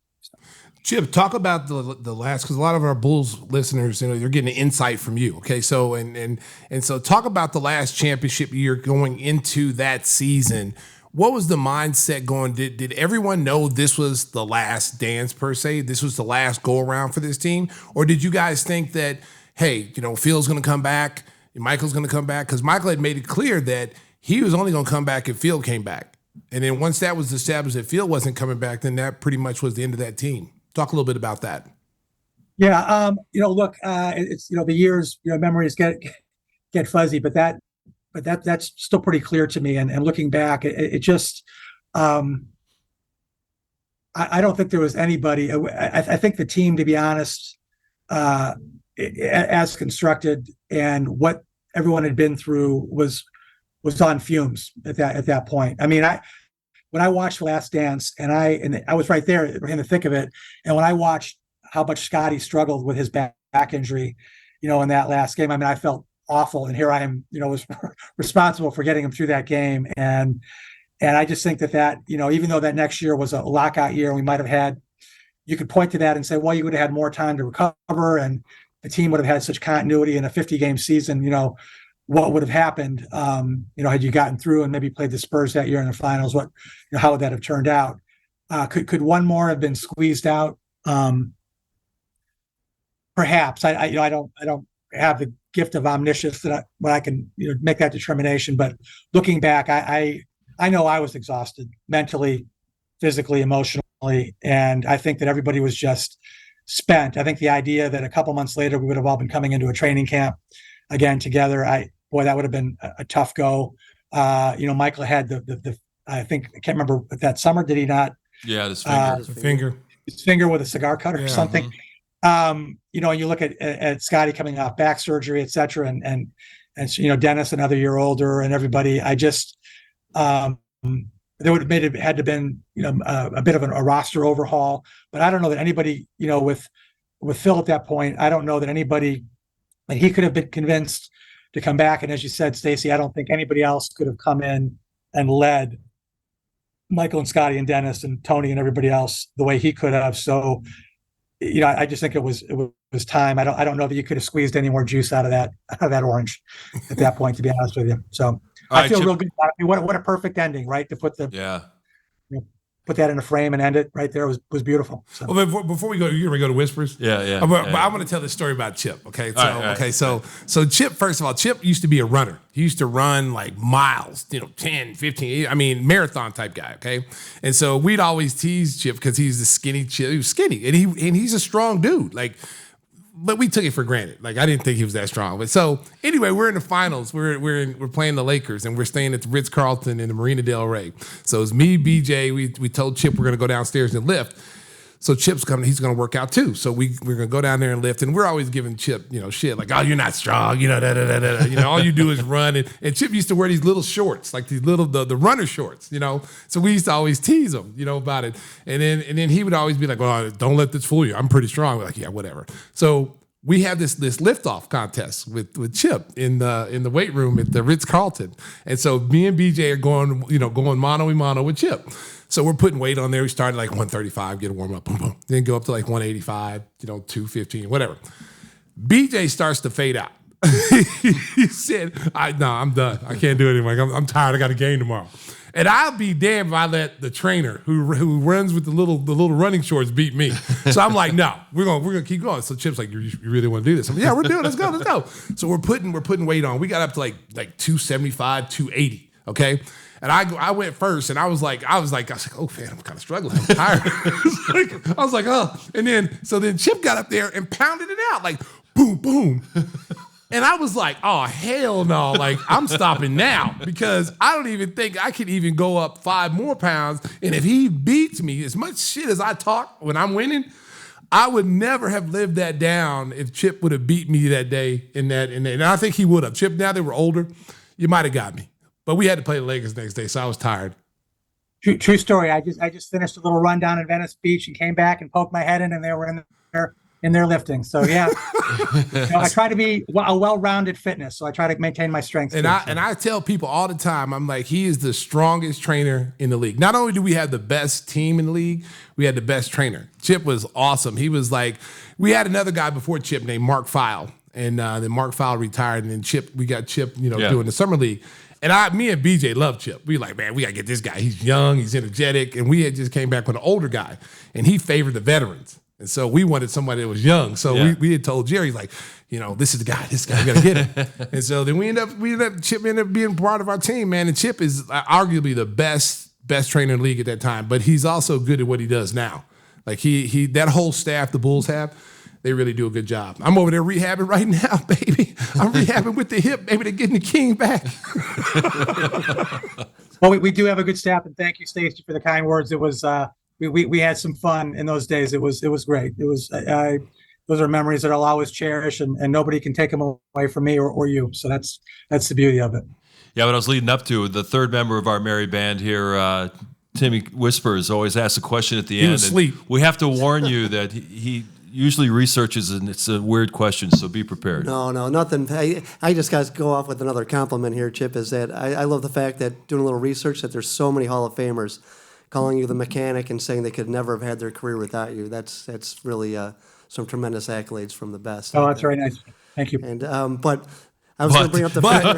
Chip, talk about the last, because a lot of our Bulls listeners, they're getting an insight from you. Okay, so and so talk about the last championship year going into that season. What was the mindset going? Did everyone know this was the last dance per se? This was the last go around for this team, or did you guys think that, hey, Phil's going to come back, Michael's going to come back? Because Michael had made it clear that he was only going to come back if Phil came back, and then once that was established that Phil wasn't coming back, then that pretty much was the end of that team. Talk a little bit about that. Yeah. Look, it's, the years, memories get fuzzy, but that's still pretty clear to me. And looking back, it just, I don't think there was anybody. I think the team, to be honest, as constructed and what everyone had been through was on fumes at that point. I mean, when I watched Last Dance, and I was right there in the thick of it, and when I watched how much Scotty struggled with his back injury, in that last game, I mean, I felt awful, and here I am, was responsible for getting him through that game, and I just think that even though that next year was a lockout year, we might have had, you could point to that and say, well, you would have had more time to recover, and the team would have had such continuity in a 50-game season, what would have happened, had you gotten through and maybe played the Spurs that year in the finals? How would that have turned out? Could one more have been squeezed out? Perhaps. I don't have the gift of omniscience that I can make that determination. But looking back, I know I was exhausted mentally, physically, emotionally, and I think that everybody was just spent. I think the idea that a couple months later we would have all been coming into a training camp again together, that would have been a tough go. Michael had the I think, I can't remember that summer, did he not? Yeah, his finger with a cigar cutter or something. And you look at Scotty coming off back surgery, et cetera, and Denis another year older, and everybody. I just there would have had to been a bit of a roster overhaul, but I don't know that anybody with Phil at that point. I don't know that anybody, and he could have been convinced to come back. And as you said, Stacey, I don't think anybody else could have come in and led Michael and Scotty and Denis and Tony and everybody else the way he could have. So, I just think it was time. I don't know that you could have squeezed any more juice out of that orange at that point, to be honest with you. So I feel real good about it. What a perfect ending, right? To put put that in a frame and end it right there was beautiful. So. Well, before we go, you're gonna go to Whispers. Yeah. I'm gonna tell this story about Chip. Okay, so Chip. First of all, Chip used to be a runner. He used to run like miles, 10, 15. I mean, marathon type guy. Okay, and so we'd always tease Chip because he's the skinny Chip. He was skinny, and he's a strong dude. But we took it for granted. I didn't think he was that strong. But so anyway, we're in the finals. We're playing the Lakers, and we're staying at the Ritz-Carlton in the Marina Del Rey. So it's me, BJ. We told Chip we're gonna go downstairs and lift. So Chip's coming. He's gonna work out too. So we're gonna go down there and lift. And we're always giving Chip, shit like, oh, you're not strong. All you do is run. And Chip used to wear these little shorts, like these little the runner shorts. So we used to always tease him, about it. And then he would always be like, well, don't let this fool you. I'm pretty strong. We're like, yeah, whatever. So we had this liftoff contest with Chip in the weight room at the Ritz-Carlton. And so me and BJ are going mano a mano with Chip. So we're putting weight on there. We started 135, get a warm up, boom, boom. Then go up to 185, 215, whatever. BJ starts to fade out. He said, I'm done. I can't do it anymore. I'm tired. I got a game tomorrow. And I'll be damned if I let the trainer who runs with the little running shorts beat me. So I'm like, no, we're gonna keep going. So Chip's like, you really want to do this? I'm like, yeah, we're doing it. Let's go. So we're putting weight on. We got up to like 275, 280. Okay. And I went first, and I was like, oh man, I'm kind of struggling. I'm tired. I was like, oh. And then Chip got up there and pounded it out like boom, boom. And I was like, oh, hell no. I'm stopping now because I don't even think I could even go up 5 more pounds. And if he beats me, as much shit as I talk when I'm winning, I would never have lived that down if Chip would have beat me that day and I think he would have. Chip, now they were older, you might have got me. But we had to play the Lakers next day, so I was tired. True story. I just finished a little run down in Venice Beach and came back and poked my head in, and they were in there in their lifting. So yeah, I try to be a well-rounded fitness. So I try to maintain my strength. And I tell people all the time, I'm like, he is the strongest trainer in the league. Not only do we have the best team in the league, we had the best trainer. Chip was awesome. He was like, we had another guy before Chip named Mark File. And then Mark Fowle retired, and then we got Chip, doing the summer league. And me and BJ love Chip. We like, man, we gotta get this guy. He's young, he's energetic, and we had just came back with an older guy, and he favored the veterans. And so we wanted somebody that was young. So we had told Jerry, like, this is the guy. This guy, we gotta get him. And so then Chip ended up being part of our team, man. And Chip is arguably the best trainer in the league at that time, but he's also good at what he does now. Like he that whole staff the Bulls have. They really do a good job. I'm over there rehabbing right now, baby. I'm rehabbing with the hip, baby. They're getting the king back. Well, we do have a good staff, and thank you, Stacey, for the kind words. It was we had some fun in those days. It was great. It was those are memories that I'll always cherish, and nobody can take them away from me or you. So that's the beauty of it. Yeah, what I was leading up to, the third member of our merry band here, Timmy Whispers, always asks a question at the end. He was asleep. We have to warn you that he usually researches, and it's a weird question, so be prepared. No, nothing. I just got to go off with another compliment here, Chip, is that I love the fact that doing a little research that there's so many Hall of Famers calling you the mechanic and saying they could never have had their career without you. That's really some tremendous accolades from the best. Oh, that's very nice. Thank you. And but I was going to bring up the fact.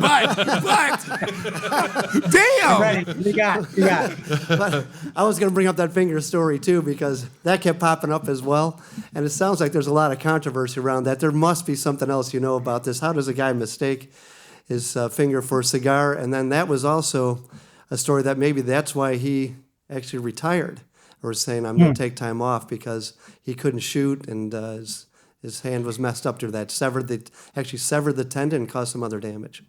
But damn. I'm ready. You got. But I was going to bring up that finger story too, because that kept popping up as well, and it sounds like there's a lot of controversy around that. There must be something else about this. How does a guy mistake his finger for a cigar? And then that was also a story that maybe that's why he actually retired, or was saying I'm going to take time off because he couldn't shoot, and his hand was messed up to that. Severed the tendon and caused some other damage.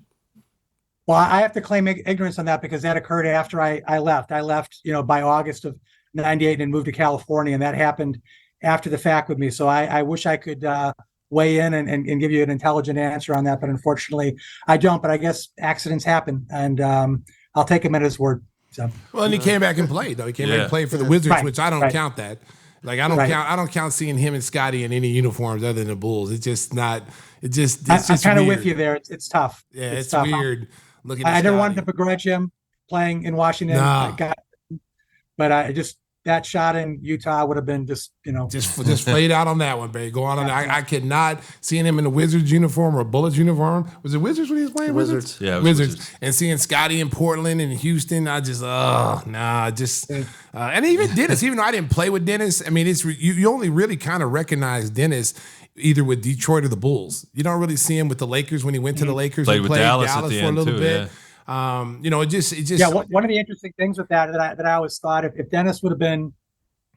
Well, I have to claim ignorance on that because that occurred after I left. I left, by August of '98 and moved to California, and that happened after the fact with me. So I wish I could weigh in and give you an intelligent answer on that, but unfortunately I don't. But I guess accidents happen, and I'll take him at his word. So. Well, and he came back and played, though. He came back and played for the Wizards, which I don't count that. Like I don't count seeing him and Scotty in any uniforms other than the Bulls. It's just not. It's just. I'm kind of with you there. It's tough. Yeah, it's tough. weird. Looking. I never wanted to begrudge him playing in Washington. Nah. But I just that shot in Utah would have been just played out on that one, baby. Go on. I could not seeing him in a Wizards uniform or a Bullets uniform. Was it Wizards when he was playing Wizards? Yeah, Wizards. And seeing Scotty in Portland and Houston, I just and even Denis. Even though I didn't play with Denis, I mean, it's you only really kind of recognize Denis either with Detroit or the Bulls. You don't really see him with the Lakers when he went to the Lakers. Played and with Dallas at the for end a little too, bit. yeah. It just one of the interesting things with that I always thought if Denis would have been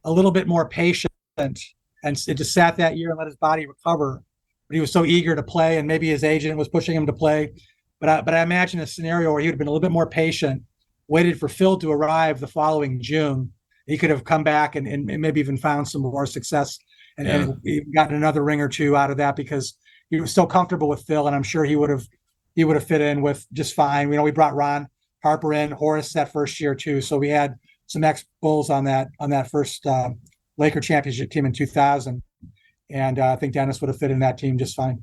a little bit more patient and it just sat that year and let his body recover, but he was so eager to play, and maybe his agent was pushing him to play. But I imagine a scenario where he would have been a little bit more patient, waited for Phil to arrive the following June. He could have come back and maybe even found some more success and gotten another ring or two out of that because he was so comfortable with Phil, and I'm sure he would have fit in with just fine. We brought Ron Harper in, Horace that first year too. So we had some ex-Bulls on that first Laker championship team in 2000. And I think Denis would have fit in that team just fine.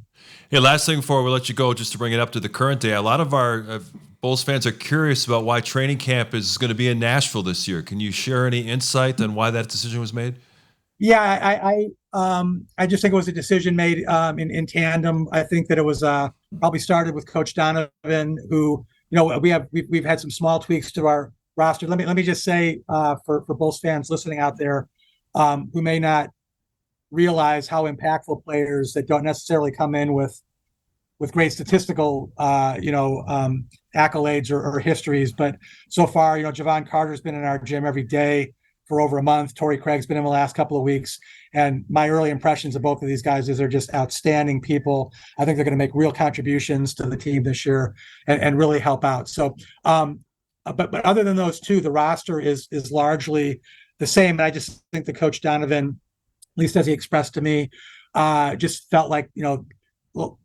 Hey, last thing before we let you go, just to bring it up to the current day, a lot of our Bulls fans are curious about why training camp is going to be in Nashville this year. Can you share any insight on why that decision was made? Yeah, I just think it was a decision made in tandem. I think that it was probably started with Coach Donovan, who we've had some small tweaks to our roster. Let me just say for Bulls fans listening out there who may not realize how impactful players that don't necessarily come in with great statistical accolades or histories, but so far Javon Carter's been in our gym every day for over a month. Torrey Craig's been in the last couple of weeks. And my early impressions of both of these guys is they're just outstanding people. I think they're going to make real contributions to the team this year and really help out. So, but other than those two, the roster is largely the same. And I just think the Coach Donovan, at least as he expressed to me, just felt like,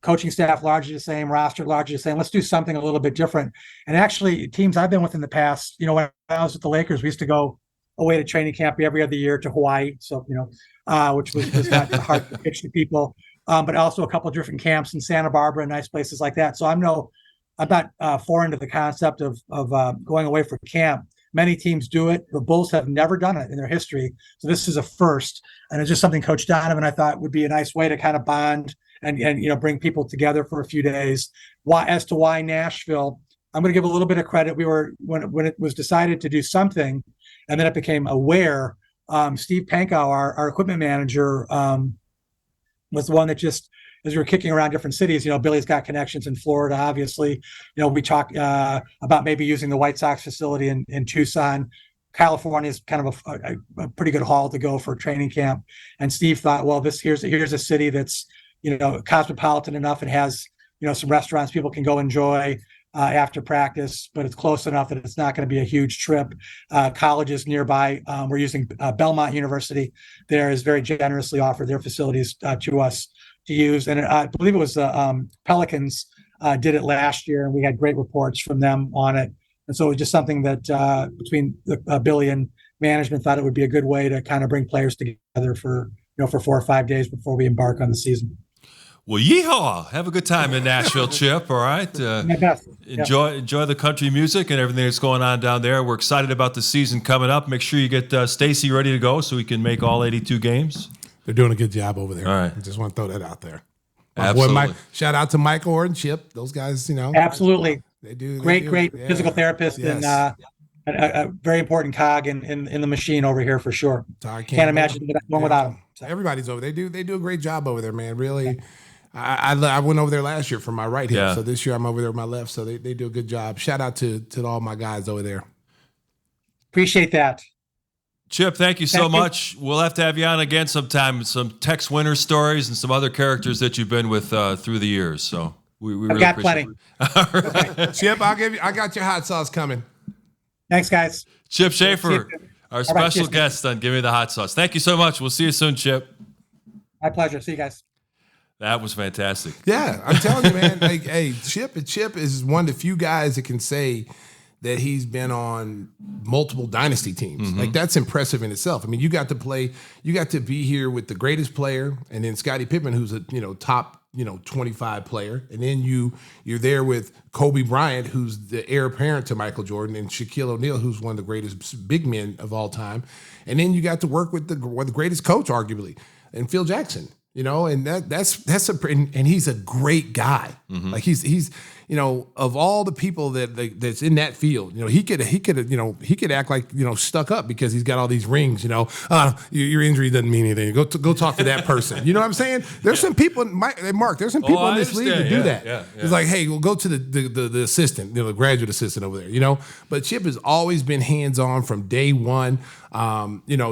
coaching staff largely the same, roster largely the same. Let's do something a little bit different. And actually, teams I've been with in the past, when I was with the Lakers, we used to go away to training camp every other year to Hawaii. So, which was not hard to pitch to people. But also a couple of different camps in Santa Barbara and nice places like that. So I'm not foreign to the concept of going away for camp. Many teams do it. The Bulls have never done it in their history. So this is a first. And it's just something Coach Donovan, I thought, would be a nice way to kind of bond and bring people together for a few days. As to why Nashville, I'm going to give a little bit of credit. We were, when it was decided to do something, and then it became aware, Steve Pankow, our equipment manager, was the one that just, as we were kicking around different cities, Billy's got connections in Florida, obviously. We talked about maybe using the White Sox facility in Tucson. California is kind of a pretty good haul to go for training camp. And Steve thought, well, here's a city that's, cosmopolitan enough and has, some restaurants people can go enjoy after practice, but it's close enough that it's not going to be a huge trip. Colleges nearby, we're using Belmont University there has very generously offered their facilities to us to use. And I believe it was Pelicans did it last year, and we had great reports from them on it. And so it was just something that between Billy and management thought it would be a good way to kind of bring players together for 4 or 5 days before we embark on the season. Well, yeehaw! Have a good time in Nashville, Chip. All right. My best. Enjoy the country music and everything that's going on down there. We're excited about the season coming up. Make sure you get Stacey ready to go so we can make all 82 games. They're doing a good job over there. All right. I just want to throw that out there. Absolutely. Shout out to Michael or Chip. Those guys, Absolutely. They do. Great physical therapist. Yes. And a very important cog in the machine over here for sure. Can't imagine one without him. So everybody's over. They do a great job over there, man. Really. I went over there last year for my right hip, so this year I'm over there with my left. So they do a good job. Shout out to all my guys over there. Appreciate that. Chip, thank you so much. We'll have to have you on again sometime. Some Tex Winter stories and some other characters that you've been with through the years. So we really got appreciate plenty. it. Chip, I got your hot sauce coming. Thanks, guys. Chip Schaefer, our special cheers. guest on Gimme the Hot Sauce. Thank you so much. We'll see you soon, Chip. My pleasure. See you guys. That was fantastic. Yeah, I'm telling you, man. Chip is one of the few guys that can say that he's been on multiple dynasty teams. Mm-hmm. Like, that's impressive in itself. I mean, you got to be here with the greatest player, and then Scottie Pippen, who's a top 25 player, and then you're there with Kobe Bryant, who's the heir apparent to Michael Jordan, and Shaquille O'Neal, who's one of the greatest big men of all time, and then you got to work with the greatest coach, arguably, and Phil Jackson. And and he's a great guy. Mm-hmm. Like he's of all the people that's in that field, he could act like stuck up because he's got all these rings. Your injury doesn't mean anything. Go talk to that person. You know what I'm saying? There's some people, Mark. There's some people in this league that do that. Yeah. It's like, hey, we'll go to the assistant, the graduate assistant over there. But Chip has always been hands on from day one.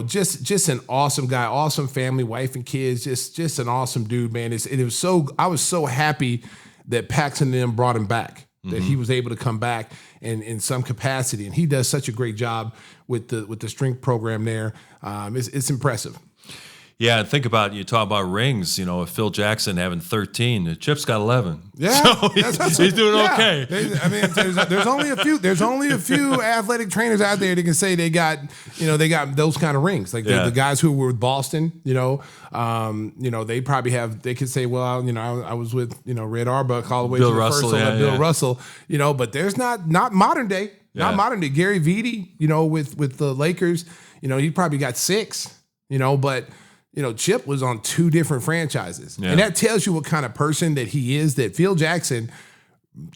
Just an awesome guy, awesome family, wife and kids, just an awesome dude, man. I was so happy that Paxson and them brought him back, that he was able to come back in some capacity, and he does such a great job with the strength program there. It's impressive. Yeah, and think about, you talk about rings, if Phil Jackson having 13, Chip's got 11. Yeah, so he's doing okay. There's only a few athletic trainers out there that can say they got those kind of rings. Like the guys who were with Boston, they probably have. They could say, well, I was with Red Auerbach all the way Bill to the Russell, first, Bill Russell, but there's not modern day, not modern day. Gary Vitti, with the Lakers, he probably got 6, but. Chip was on 2 different franchises. Yeah. And that tells you what kind of person that he is, that Phil Jackson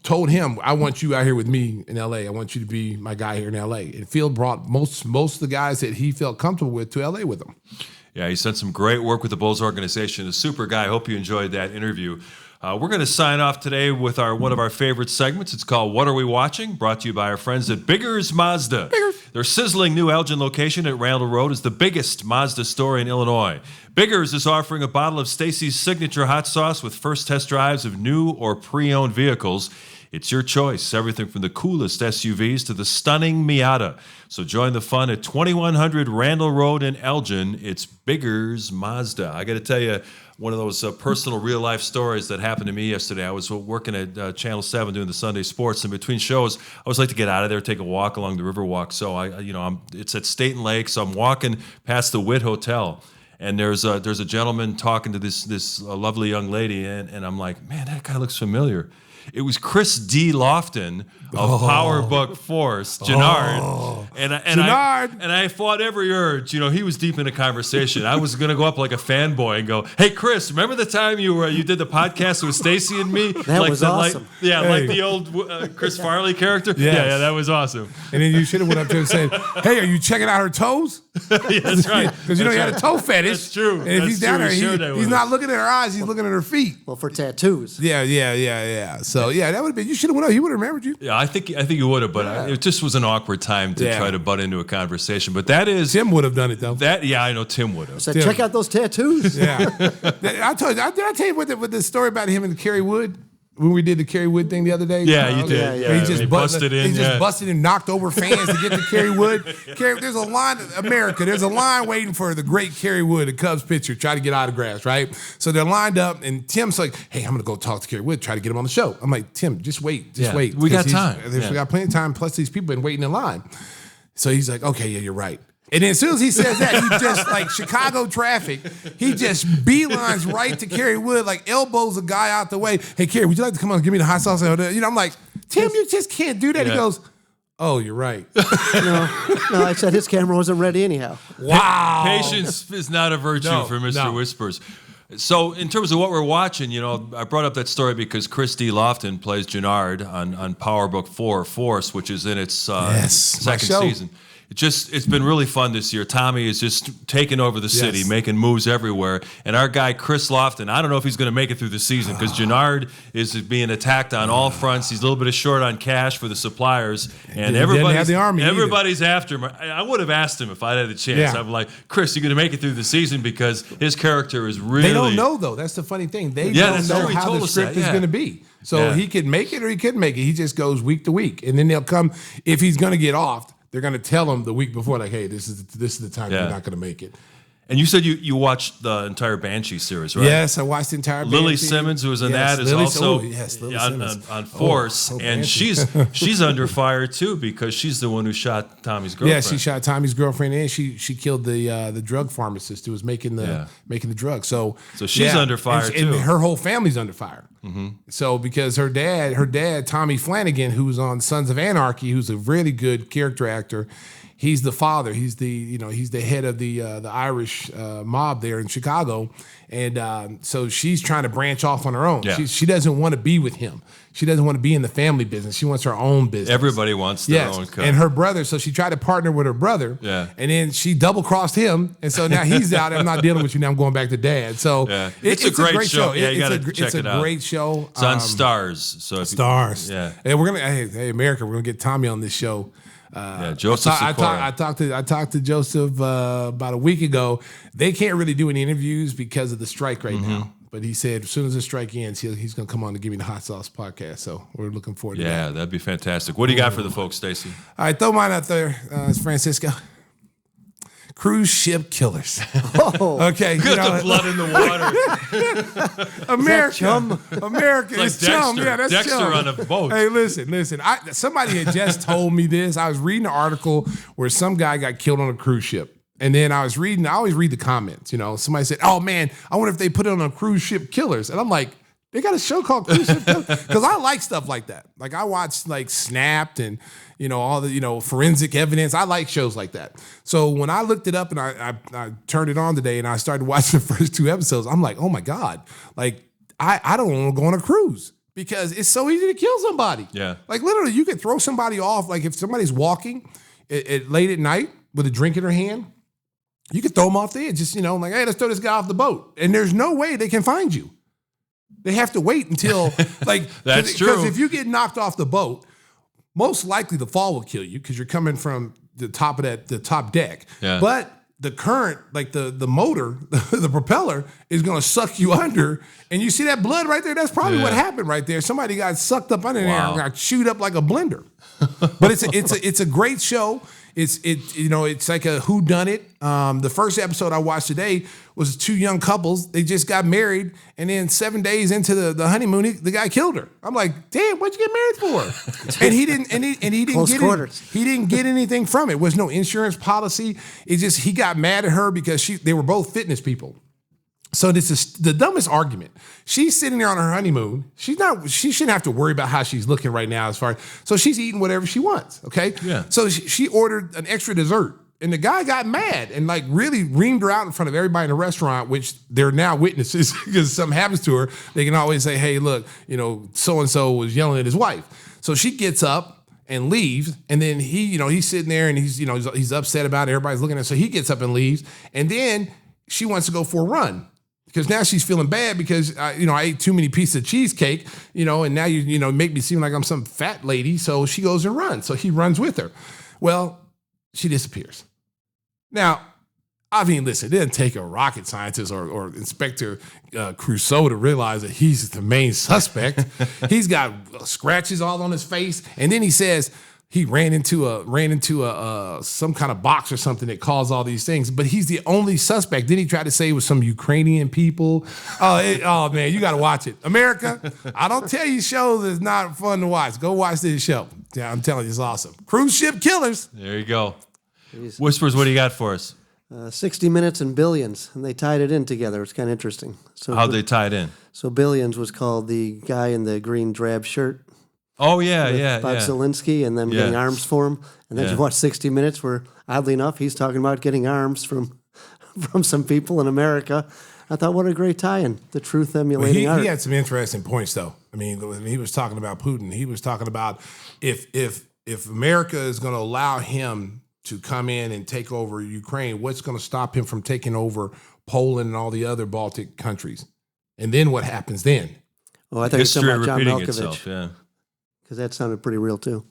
told him, I want you out here with me in L.A. I want you to be my guy here in L.A. And Phil brought most of the guys that he felt comfortable with to L.A. with him. Yeah, he's done some great work with the Bulls organization. A super guy. I hope you enjoyed that interview. We're going to sign off today with one of our favorite segments. It's called What Are We Watching? Brought to you by our friends at Biggers Mazda. Their sizzling new Elgin location at Randall Road is the biggest Mazda store in Illinois. Biggers is offering a bottle of Stacey's signature hot sauce with first test drives of new or pre-owned vehicles. It's your choice, everything from the coolest SUVs to the stunning Miata. So join the fun at 2100 Randall Road in Elgin. It's Bigger's Mazda. I got to tell you, one of those personal real-life stories that happened to me yesterday. I was working at Channel 7 doing the Sunday sports, and between shows, I always like to get out of there, take a walk along the Riverwalk. So it's at State and Lake, so I'm walking past the Witt Hotel, and there's a gentleman talking to this lovely young lady, and I'm like, man, that guy looks familiar. It was Chris D. Lofton of Power Book Force, Gennard. And I fought every urge. He was deep in a conversation. I was going to go up like a fanboy and go, hey, Chris, remember the time you did the podcast with Stacey and me? That was awesome. Like the old Chris Farley character? Yes. Yeah, that was awesome. And then you should have went up to her and said, hey, are you checking out her toes? Yeah, that's right. Because you had a toe fetish. That's true. And if he's down there, he's not looking at her eyes, he's looking at her feet. Well, for tattoos. Yeah. So, that would have been, you should have went up. He would have remembered you. Yeah, I think you would have, but it just was an awkward time to try to butt into a conversation. But that is... Tim would have done it, though. I know Tim would have. So check out those tattoos. Yeah. I told you, did I tell you what the story about him and Kerry Wood? When we did the Kerry Wood thing the other day? Yeah, you did. Yeah. He just busted in. He just busted and knocked over fans to get to Kerry Wood. There's a line, America, there's a line waiting for the great Kerry Wood, a Cubs pitcher, try to get autographs, right? So they're lined up, and Tim's like, hey, I'm going to go talk to Kerry Wood, try to get him on the show. I'm like, Tim, just wait. Wait. We got time. We got plenty of time, plus these people been waiting in line. So he's like, okay, yeah, you're right. And then as soon as he says that, he just, like Chicago traffic, he just beelines right to Kerry Wood, like elbows a guy out the way. Hey, Kerry, would you like to come on and give me the hot sauce? I'm like, Tim, you just can't do that. Yeah. He goes, oh, you're right. No, I said his camera wasn't ready anyhow. Wow. Patience is not a virtue for Mr. Whispers. So in terms of what we're watching, I brought up that story because Chris D. Lofton plays Gennard on Power Book 4, Force, which is in its second season. It's been really fun this year. Tommy is just taking over the city, making moves everywhere. And our guy, Chris Lofton, I don't know if he's going to make it through the season because Gennard is being attacked on all fronts. He's a little bit short on cash for the suppliers. And everybody's after him. I would have asked him if I had the chance. I'm like, Chris, you're going to make it through the season because his character is really... They don't know, though. That's the funny thing. They don't know how the script is going to be. So he could make it or he couldn't make it. He just goes week to week. And then they'll come, if he's going to get off, they're going to tell him the week before, like, hey, this is the time you're not going to make it. And you said you watched the entire Banshee series, right? Yes, I watched the entire Banshee. Lily Simmons, who was in that, is also on Force. And she's under fire, too, because she's the one who shot Tommy's girlfriend. Yeah, she shot Tommy's girlfriend, and she killed the drug pharmacist who was making the drug. So she's under fire, too. And her whole family's under fire. Mm-hmm. So because her dad, Tommy Flanagan, who's on Sons of Anarchy, who's a really good character actor, he's the father. He's the head of the Irish mob there in Chicago, and so she's trying to branch off on her own. Yeah. She doesn't want to be with him. She doesn't want to be in the family business. She wants her own business. Everybody wants their own cut. And her brother, so she tried to partner with her brother, and then she double-crossed him, and so now he's out. I'm not dealing with you now. I'm going back to dad. So it's a great show. Yeah, you got to check it out. It's a great show. It's on Stars. So Stars. Yeah. And we're gonna, hey America, we're gonna get Tommy on this show. Joseph I talked to Joseph about a week ago. They can't really do any interviews because of the strike right now. But he said as soon as the strike ends, he's going to come on to give me the Hot Sauce podcast. So we're looking forward to that. Yeah, that'd be fantastic. What do you got for the folks, Stacey? All right, throw mine out there, Francisco. Cruise ship killers. Oh, okay. The blood in the water. America is chum. Yeah, that's Dexter chum. on a boat. Hey, listen. Somebody had just told me this. I was reading an article where some guy got killed on a cruise ship. And then I always read the comments. Somebody said, oh, man, I wonder if they put it on a cruise ship killers. And I'm like, they got a show called Cruise Ship Killers? Because I like stuff like that. Like I watch like Snapped and, all the, forensic evidence. I like shows like that. So when I looked it up and I turned it on today and I started watching the first 2 episodes, I'm like, oh my God, like I don't want to go on a cruise because it's so easy to kill somebody. Yeah. Like literally you could throw somebody off. Like if somebody's walking late at night with a drink in her hand, you could throw them off the edge. Just, like, hey, let's throw this guy off the boat. And there's no way they can find you. They have to wait until, like, that's true. Because if you get knocked off the boat, most likely the fall will kill you because you're coming from the top deck. Yeah. But the current, like the motor, the propeller is going to suck you under. And you see that blood right there? That's probably what happened right there. Somebody got sucked up under there and got chewed up like a blender. But it's a great show. It's like a whodunit. The first episode I watched today was two young couples. They just got married, and then 7 days into the honeymoon, the guy killed her. I'm like, damn, what'd you get married for? And he didn't get anything from it. It was no insurance policy. It just he got mad at her because they were both fitness people. So this is the dumbest argument. She's sitting there on her honeymoon. She shouldn't have to worry about how she's looking right now so she's eating whatever she wants, okay? Yeah. So she ordered an extra dessert. And the guy got mad and like really reamed her out in front of everybody in the restaurant, which they're now witnesses because something happens to her. They can always say, hey, look, so-and-so was yelling at his wife. So she gets up and leaves. And then he's sitting there and he's upset about it. Everybody's looking at him. So he gets up and leaves. And then she wants to go for a run. Because now she's feeling bad because I ate too many pieces of cheesecake, and now you make me seem like I'm some fat lady. So she goes and runs. So he runs with her. Well, she disappears. Now, I mean, listen, it didn't take a rocket scientist or Inspector Crusoe to realize that he's the main suspect. He's got scratches all on his face, and then he says he ran into some kind of box or something that caused all these things. But he's the only suspect. Then he tried to say it was some Ukrainian people. Oh man, you got to watch it, America. I don't tell you shows that's not fun to watch. Go watch this show. Yeah, I'm telling you, it's awesome. Cruise Ship Killers. There you go. Whispers, what do you got for us? 60 Minutes and Billions, and they tied it in together. It's kind of interesting. So how'd they tie it in? So Billions was called the guy in the green drab shirt. Oh, yeah. Bob Zielinski, and then getting arms for him. And then you watch 60 Minutes where, oddly enough, he's talking about getting arms from some people in America. I thought, what a great tie-in, the truth emulating art. He had some interesting points, though. I mean, when he was talking about Putin, he was talking about if America is going to allow him to come in and take over Ukraine, what's going to stop him from taking over Poland and all the other Baltic countries? And then what happens then? Oh, I thought you were talking about John Malkovich. Itself, yeah. Because that sounded pretty real, too.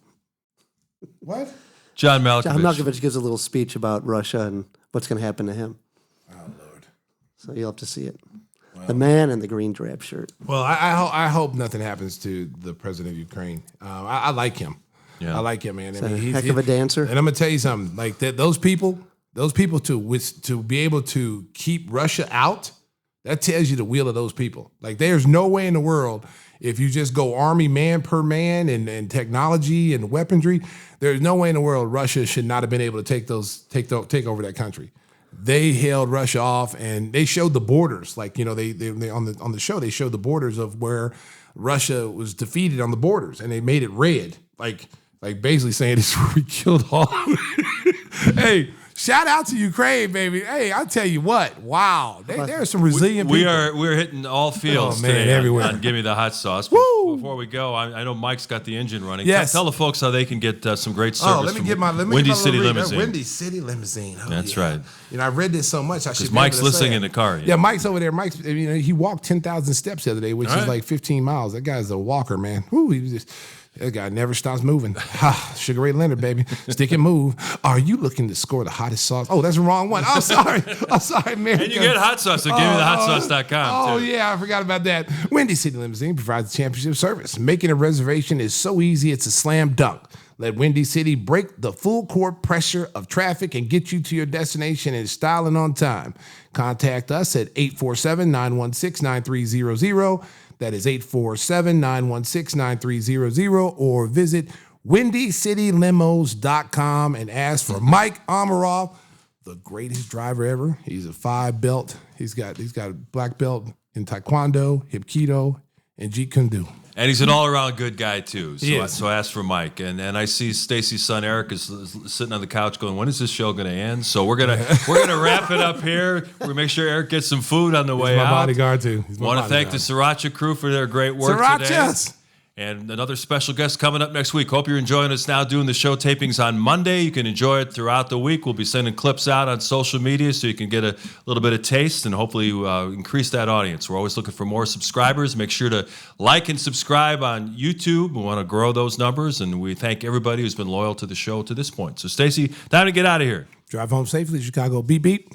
What? John Malkovich. John Malkovich gives a little speech about Russia and what's going to happen to him. Oh, Lord. So you'll have to see it. Well, the man in the green drab shirt. Well, I hope nothing happens to the president of Ukraine. I like him. Yeah. I like him, man. He's a heck of a dancer. And I'm gonna tell you something. Like those people to be able to keep Russia out, that tells you the will of those people. Like there's no way in the world if you just go army man per man and technology and weaponry, there's no way in the world Russia should not have been able to take over that country. They held Russia off, and they showed the borders. Like they on the show they showed the borders of where Russia was defeated on the borders, and they made it red. Like basically saying this is where we killed all of it. Hey, shout out to Ukraine, baby. Hey, I'll tell you what. Wow. There are some resilient people. We're hitting all fields today everywhere. On Gimme the Hot Sauce. Woo! Before we go, I know Mike's got the engine running. Yes. Tell the folks how they can get some great service let me get my Windy City Limousine. Windy City Limousine. Oh, that's right. I read this so much. Because Mike's listening in the car. Yeah, Mike's over there. Mike's, he walked 10,000 steps the other day, which is like 15 miles. That guy's a walker, man. Woo, that guy never stops moving. Sugar Ray Leonard, baby. Stick and move. Are you looking to score the hottest sauce? Oh, that's the wrong one. I'm sorry. America. And you get hot sauce at GimmeTheHotSauce.com, too. Yeah, I forgot about that. Windy City Limousine provides championship service. Making a reservation is so easy, it's a slam dunk. Let Windy City break the full court pressure of traffic and get you to your destination in style and on time. Contact us at 847-916-9300. That is 847-916-9300, or visit WindyCityLimos.com and ask for Mike Amaroff, the greatest driver ever. He's a 5-belt. He's got a black belt in Taekwondo, Hapkido, and Jeet Kune Do. And he's an all-around good guy, too. So ask for Mike. And I see Stacey's son, Eric, is sitting on the couch going, when is this show going to end? So we're gonna wrap it up here. We're make sure Eric gets some food on the way out. He's my bodyguard, too. I want to thank the Sriracha crew for their great work today. And another special guest coming up next week. Hope you're enjoying us now doing the show tapings on Monday. You can enjoy it throughout the week. We'll be sending clips out on social media so you can get a little bit of taste and hopefully increase that audience. We're always looking for more subscribers. Make sure to like and subscribe on YouTube. We want to grow those numbers, and we thank everybody who's been loyal to the show to this point. So, Stacey, time to get out of here. Drive home safely, Chicago. Beep, beep.